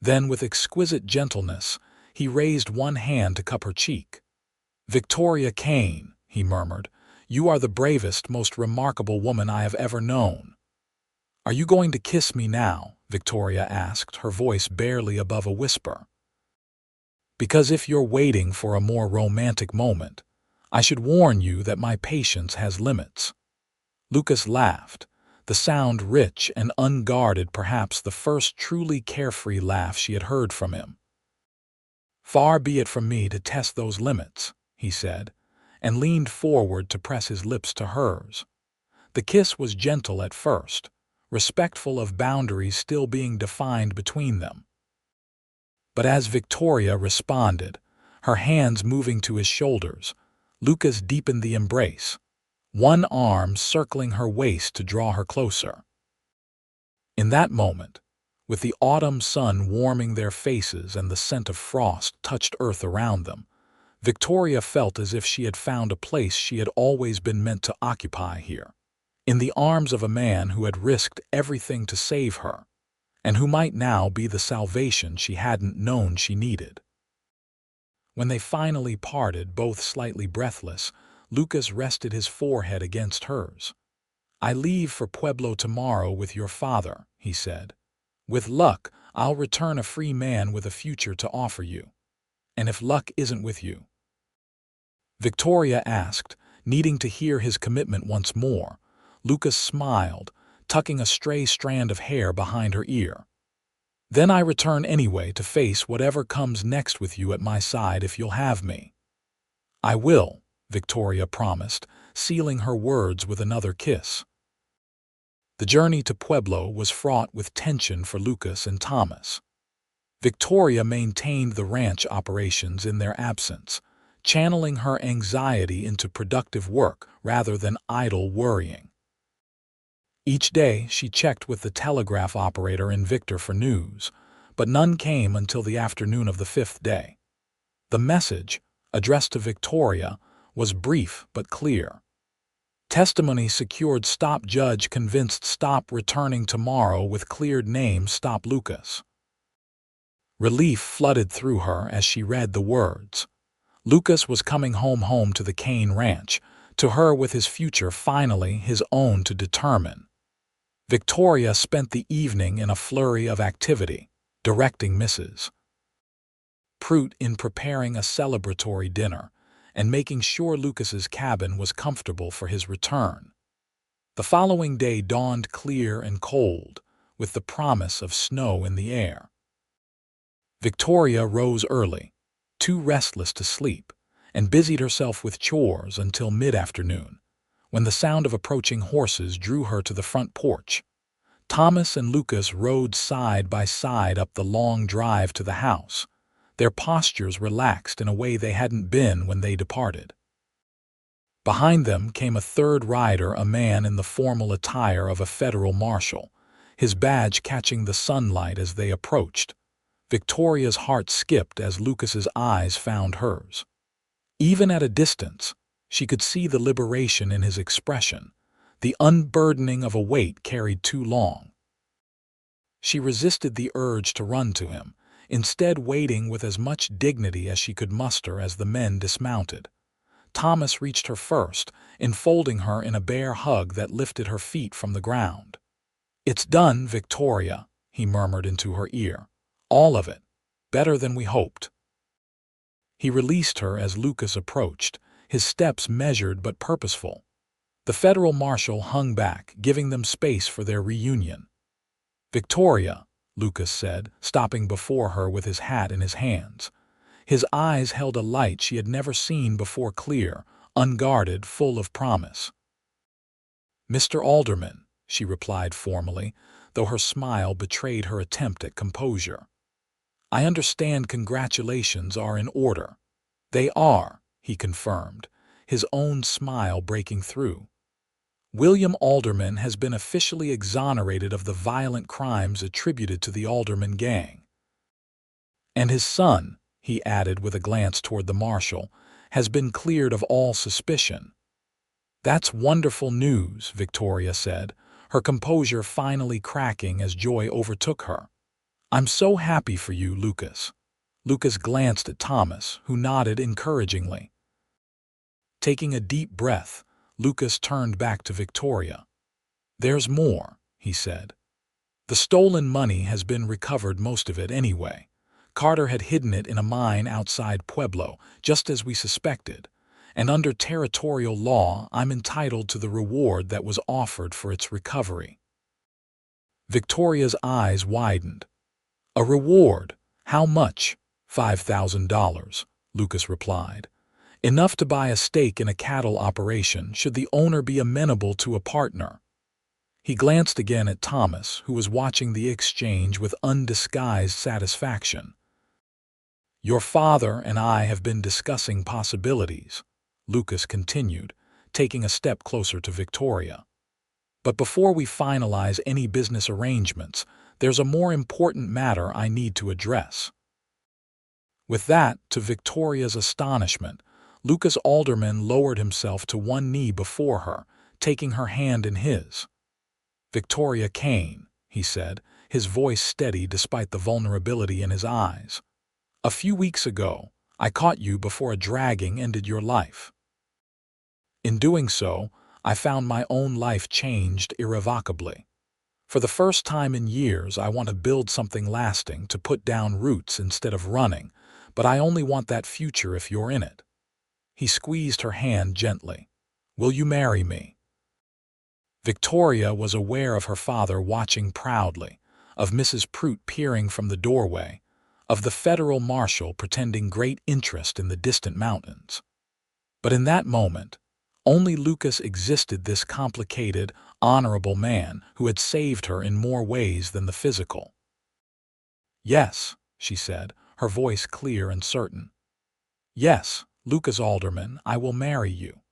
Then, with exquisite gentleness, he raised one hand to cup her cheek. "Victoria Kane," he murmured, "you are the bravest, most remarkable woman I have ever known." "Are you going to kiss me now?" Victoria asked, her voice barely above a whisper. "Because if you're waiting for a more romantic moment, I should warn you that my patience has limits." Lucas laughed, the sound rich and unguarded, perhaps the first truly carefree laugh she had heard from him. "Far be it from me to test those limits," he said, and leaned forward to press his lips to hers. The kiss was gentle at first, respectful of boundaries still being defined between them. But as Victoria responded, her hands moving to his shoulders, Lucas deepened the embrace, one arm circling her waist to draw her closer. In that moment, with the autumn sun warming their faces and the scent of frost touched earth around them, Victoria felt as if she had found a place she had always been meant to occupy here, in the arms of a man who had risked everything to save her, and who might now be the salvation she hadn't known she needed. When they finally parted, both slightly breathless, Lucas rested his forehead against hers. "I leave for Pueblo tomorrow with your father," he said. "With luck, I'll return a free man with a future to offer you. And if luck isn't with you?" Victoria asked, needing to hear his commitment once more. Lucas smiled, tucking a stray strand of hair behind her ear. "Then I return anyway to face whatever comes next with you at my side if you'll have me." "I will," Victoria promised, sealing her words with another kiss. The journey to Pueblo was fraught with tension for Lucas and Thomas. Victoria maintained the ranch operations in their absence, channeling her anxiety into productive work rather than idle worrying. Each day she checked with the telegraph operator in Victor for news, but none came until the afternoon of the 5th day. The message, addressed to Victoria, was brief but clear. "Testimony secured. Stop. Judge convinced. Stop. Returning tomorrow with cleared name. Stop. Lucas." Relief flooded through her as she read the words. Lucas was coming home to the Kane ranch, to her with his future finally his own to determine. Victoria spent the evening in a flurry of activity, directing Mrs. Prout in preparing a celebratory dinner and making sure Lucas's cabin was comfortable for his return. The following day dawned clear and cold, with the promise of snow in the air. Victoria rose early, too restless to sleep, and busied herself with chores until mid-afternoon, when the sound of approaching horses drew her to the front porch. Thomas and Lucas rode side by side up the long drive to the house, their postures relaxed in a way they hadn't been when they departed. Behind them came a third rider, a man in the formal attire of a federal marshal, his badge catching the sunlight as they approached. Victoria's heart skipped as Lucas's eyes found hers. Even at a distance, she could see the liberation in his expression, the unburdening of a weight carried too long. She resisted the urge to run to him, instead waiting with as much dignity as she could muster as the men dismounted. Thomas reached her first, enfolding her in a bear hug that lifted her feet from the ground. "It's done, Victoria," he murmured into her ear. "All of it. Better than we hoped." He released her as Lucas approached, his steps measured but purposeful. The federal marshal hung back, giving them space for their reunion. "Victoria," Lucas said, stopping before her with his hat in his hands. His eyes held a light she had never seen before, clear, unguarded, full of promise. "Mr. Alderman," she replied formally, though her smile betrayed her attempt at composure. "I understand congratulations are in order." "They are," he confirmed, his own smile breaking through. "William Alderman has been officially exonerated of the violent crimes attributed to the Alderman gang. And his son," he added with a glance toward the marshal, "has been cleared of all suspicion." "That's wonderful news," Victoria said, her composure finally cracking as joy overtook her. "I'm so happy for you, Lucas." Lucas glanced at Thomas, who nodded encouragingly. Taking a deep breath, Lucas turned back to Victoria. "There's more," he said. "The stolen money has been recovered, most of it anyway. Carter had hidden it in a mine outside Pueblo, just as we suspected, and under territorial law I'm entitled to the reward that was offered for its recovery." Victoria's eyes widened. "A reward? How much?" $5,000, Lucas replied. "Enough to buy a stake in a cattle operation should the owner be amenable to a partner." He glanced again at Thomas, who was watching the exchange with undisguised satisfaction. "Your father and I have been discussing possibilities," Lucas continued, taking a step closer to Victoria. "But before we finalize any business arrangements, there's a more important matter I need to address." With that, to Victoria's astonishment, Lucas Alderman lowered himself to one knee before her, taking her hand in his. "Victoria Kane," he said, his voice steady despite the vulnerability in his eyes. "A few weeks ago, I caught you before a dragging ended your life. In doing so, I found my own life changed irrevocably. For the first time in years, I want to build something lasting, to put down roots instead of running, but I only want that future if you're in it." He squeezed her hand gently. "Will you marry me?" Victoria was aware of her father watching proudly, of Mrs. Prout peering from the doorway, of the federal marshal pretending great interest in the distant mountains. But in that moment, only Lucas existed, this complicated, honorable man who had saved her in more ways than the physical. "Yes," she said, her voice clear and certain. "Yes, Lucas Alderman, I will marry you."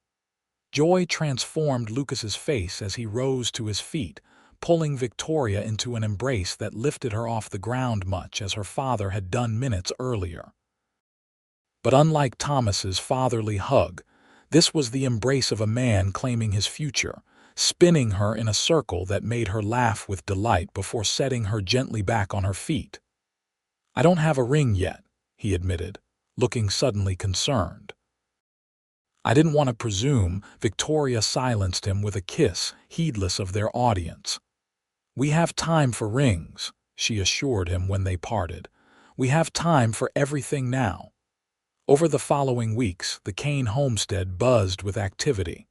Joy transformed Lucas's face as he rose to his feet, pulling Victoria into an embrace that lifted her off the ground much as her father had done minutes earlier. But unlike Thomas's fatherly hug, this was the embrace of a man claiming his future, spinning her in a circle that made her laugh with delight before setting her gently back on her feet. "I don't have a ring yet," he admitted, looking suddenly concerned. "I didn't want to presume," Victoria silenced him with a kiss, heedless of their audience. "We have time for rings," she assured him when they parted. "We have time for everything now." Over the following weeks, the Kane homestead buzzed with activity.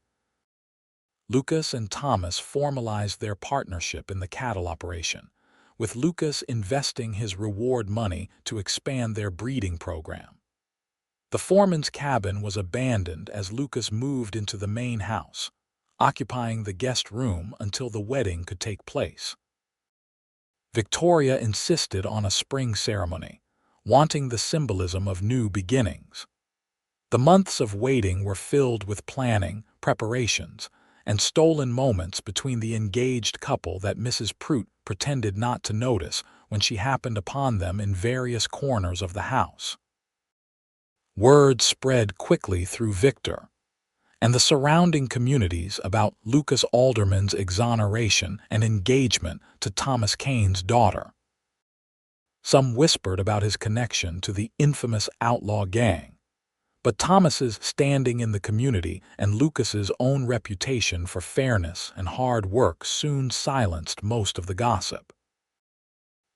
Lucas and Thomas formalized their partnership in the cattle operation, with Lucas investing his reward money to expand their breeding program. The foreman's cabin was abandoned as Lucas moved into the main house, occupying the guest room until the wedding could take place. Victoria insisted on a spring ceremony, wanting the symbolism of new beginnings. The months of waiting were filled with planning, preparations, and stolen moments between the engaged couple that Mrs. Prout pretended not to notice when she happened upon them in various corners of the house. Word spread quickly through Victor and the surrounding communities about Lucas Alderman's exoneration and engagement to Thomas Kane's daughter. Some whispered about his connection to the infamous outlaw gang, but Thomas's standing in the community and Lucas's own reputation for fairness and hard work soon silenced most of the gossip.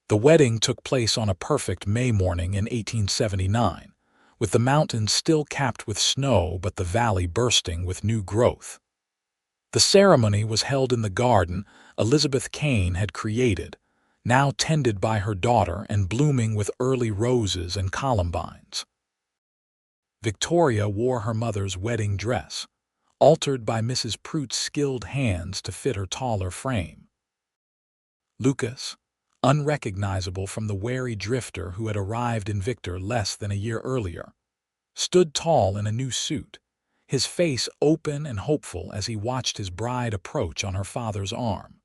The wedding took place on a perfect May morning in 1879, with the mountains still capped with snow but the valley bursting with new growth. The ceremony was held in the garden Elizabeth Kane had created, now tended by her daughter and blooming with early roses and columbines. Victoria wore her mother's wedding dress, altered by Mrs. Prout's skilled hands to fit her taller frame. Lucas, unrecognizable from the wary drifter who had arrived in Victor less than a year earlier, stood tall in a new suit, his face open and hopeful as he watched his bride approach on her father's arm.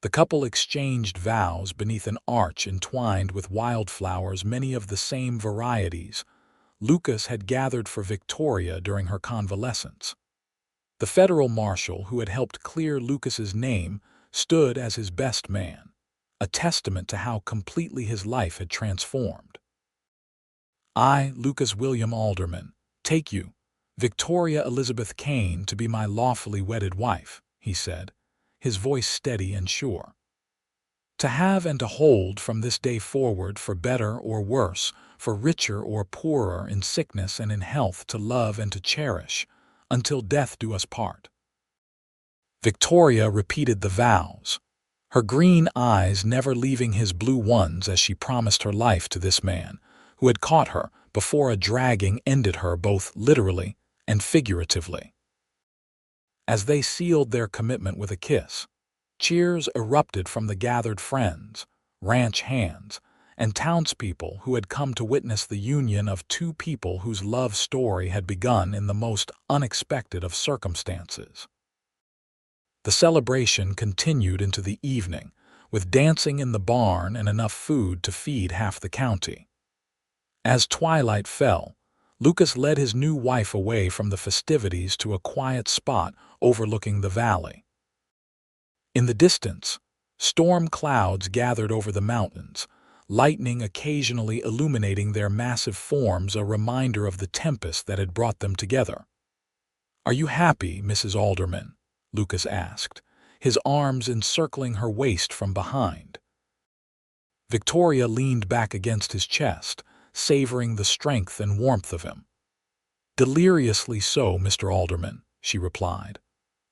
The couple exchanged vows beneath an arch entwined with wildflowers, many of the same varieties Lucas had gathered for Victoria during her convalescence. The federal marshal who had helped clear Lucas's name stood as his best man, a testament to how completely his life had transformed. "I, Lucas William Alderman, take you, Victoria Elizabeth Kane, to be my lawfully wedded wife," he said, his voice steady and sure. "To have and to hold from this day forward, for better or worse, for richer or poorer, in sickness and in health, to love and to cherish, until death do us part." Victoria repeated the vows, her green eyes never leaving his blue ones as she promised her life to this man, who had caught her before a dragging ended her both literally and figuratively. As they sealed their commitment with a kiss, cheers erupted from the gathered friends, ranch hands, and townspeople who had come to witness the union of two people whose love story had begun in the most unexpected of circumstances. The celebration continued into the evening, with dancing in the barn and enough food to feed half the county. As twilight fell, Lucas led his new wife away from the festivities to a quiet spot overlooking the valley. In the distance, storm clouds gathered over the mountains, lightning occasionally illuminating their massive forms, a reminder of the tempest that had brought them together. "Are you happy, Mrs. Alderman?" Lucas asked, his arms encircling her waist from behind. Victoria leaned back against his chest, savoring the strength and warmth of him. "Deliriously so, Mr. Alderman," she replied.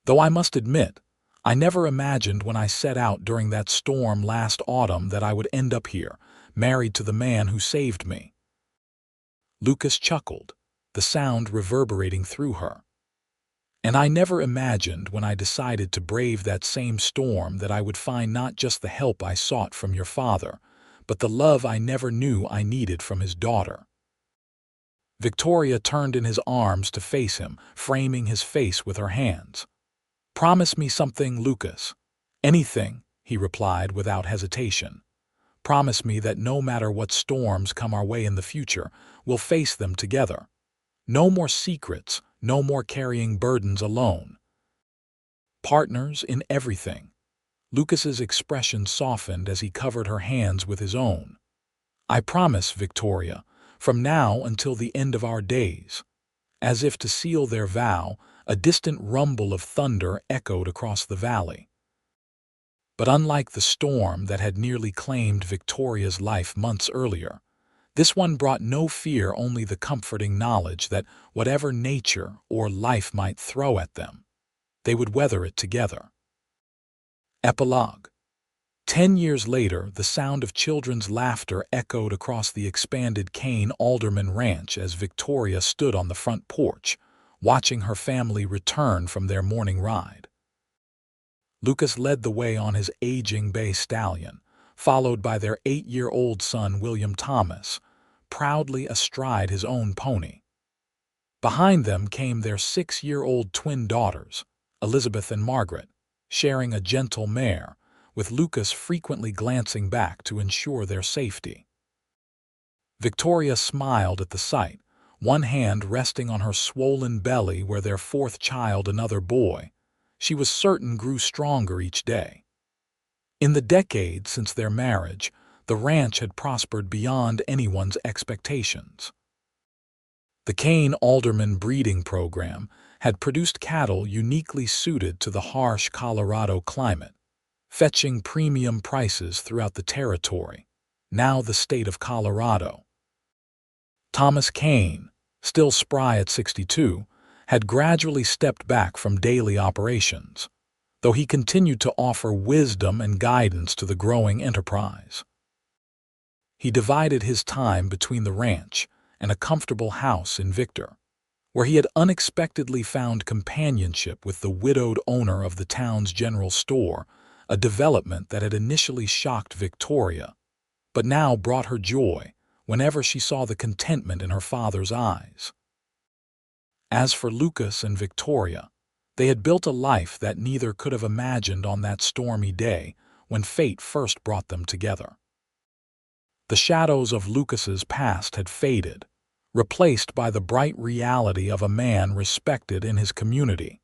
"Though I must admit, I never imagined when I set out during that storm last autumn that I would end up here, married to the man who saved me." Lucas chuckled, the sound reverberating through her. "And I never imagined when I decided to brave that same storm that I would find not just the help I sought from your father, but the love I never knew I needed from his daughter." Victoria turned in his arms to face him, framing his face with her hands. "Promise me something, Lucas." "Anything," he replied without hesitation. "Promise me that no matter what storms come our way in the future, we'll face them together. No more secrets, no more carrying burdens alone. Partners in everything." Lucas's expression softened as he covered her hands with his own. "I promise, Victoria, from now until the end of our days." As if to seal their vow, a distant rumble of thunder echoed across the valley. But unlike the storm that had nearly claimed Victoria's life months earlier, this one brought no fear, only the comforting knowledge that whatever nature or life might throw at them, they would weather it together. Epilogue. 10 years later, the sound of children's laughter echoed across the expanded Kane Alderman ranch as Victoria stood on the front porch, watching her family return from their morning ride. Lucas led the way on his aging bay stallion, followed by their 8-year-old son William Thomas, proudly astride his own pony. Behind them came their 6-year-old twin daughters, Elizabeth and Margaret, sharing a gentle mare, with Lucas frequently glancing back to ensure their safety. Victoria smiled at the sight, one hand resting on her swollen belly where their fourth child, another boy, she was certain grew stronger each day. In the decades since their marriage, the ranch had prospered beyond anyone's expectations. The Kane Alderman breeding program had produced cattle uniquely suited to the harsh Colorado climate, fetching premium prices throughout the territory, now the state of Colorado. Thomas Kane, still spry at 62, had gradually stepped back from daily operations, though he continued to offer wisdom and guidance to the growing enterprise. He divided his time between the ranch and a comfortable house in Victor, where he had unexpectedly found companionship with the widowed owner of the town's general store, a development that had initially shocked Victoria, but now brought her joy whenever she saw the contentment in her father's eyes. As for Lucas and Victoria, they had built a life that neither could have imagined on that stormy day when fate first brought them together. The shadows of Lucas's past had faded, replaced by the bright reality of a man respected in his community,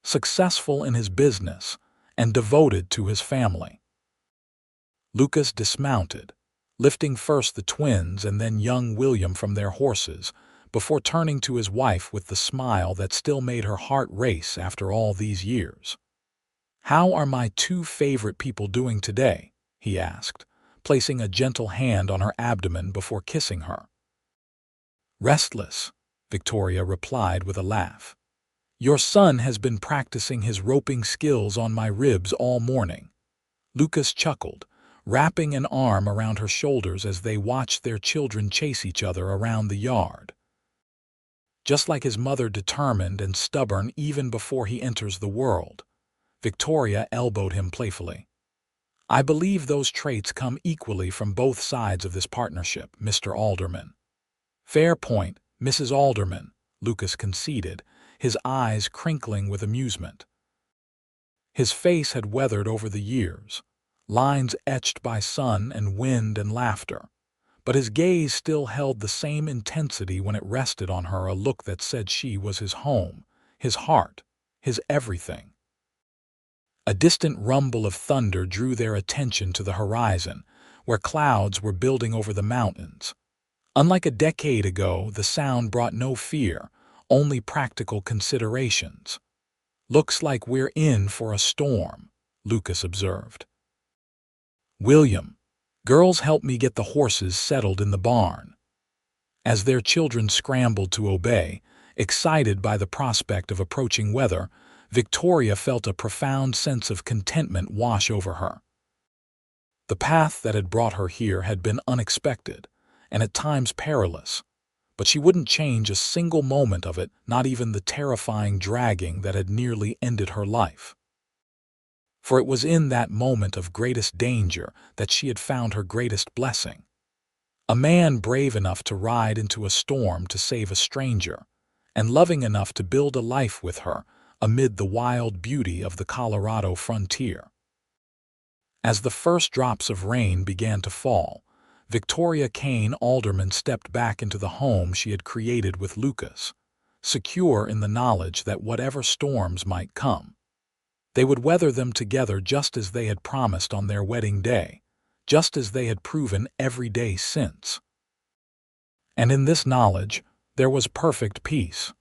successful in his business, and devoted to his family. Lucas dismounted, lifting first the twins and then young William from their horses, before turning to his wife with the smile that still made her heart race after all these years. "How are my two favorite people doing today?" he asked, placing a gentle hand on her abdomen before kissing her. "Restless," Victoria replied with a laugh. "Your son has been practicing his roping skills on my ribs all morning." Lucas chuckled, wrapping an arm around her shoulders as they watched their children chase each other around the yard. Just like his mother, determined and stubborn even before he enters the world, Victoria elbowed him playfully. "I believe those traits come equally from both sides of this partnership, Mr. Alderman." "Fair point, Mrs. Alderman," Lucas conceded, his eyes crinkling with amusement. His face had weathered over the years, lines etched by sun and wind and laughter, but his gaze still held the same intensity when it rested on her, a look that said she was his home, his heart, his everything. A distant rumble of thunder drew their attention to the horizon, where clouds were building over the mountains. Unlike a decade ago, the sound brought no fear, only practical considerations. "Looks like we're in for a storm," Lucas observed. "William, girls, help me get the horses settled in the barn." As their children scrambled to obey, excited by the prospect of approaching weather, Victoria felt a profound sense of contentment wash over her. The path that had brought her here had been unexpected, and at times perilous, but she wouldn't change a single moment of it, not even the terrifying dragging that had nearly ended her life. For it was in that moment of greatest danger that she had found her greatest blessing. A man brave enough to ride into a storm to save a stranger, and loving enough to build a life with her amid the wild beauty of the Colorado frontier. As the first drops of rain began to fall, Victoria Kane Alderman stepped back into the home she had created with Lucas, secure in the knowledge that whatever storms might come, they would weather them together just as they had promised on their wedding day, just as they had proven every day since. And in this knowledge, there was perfect peace.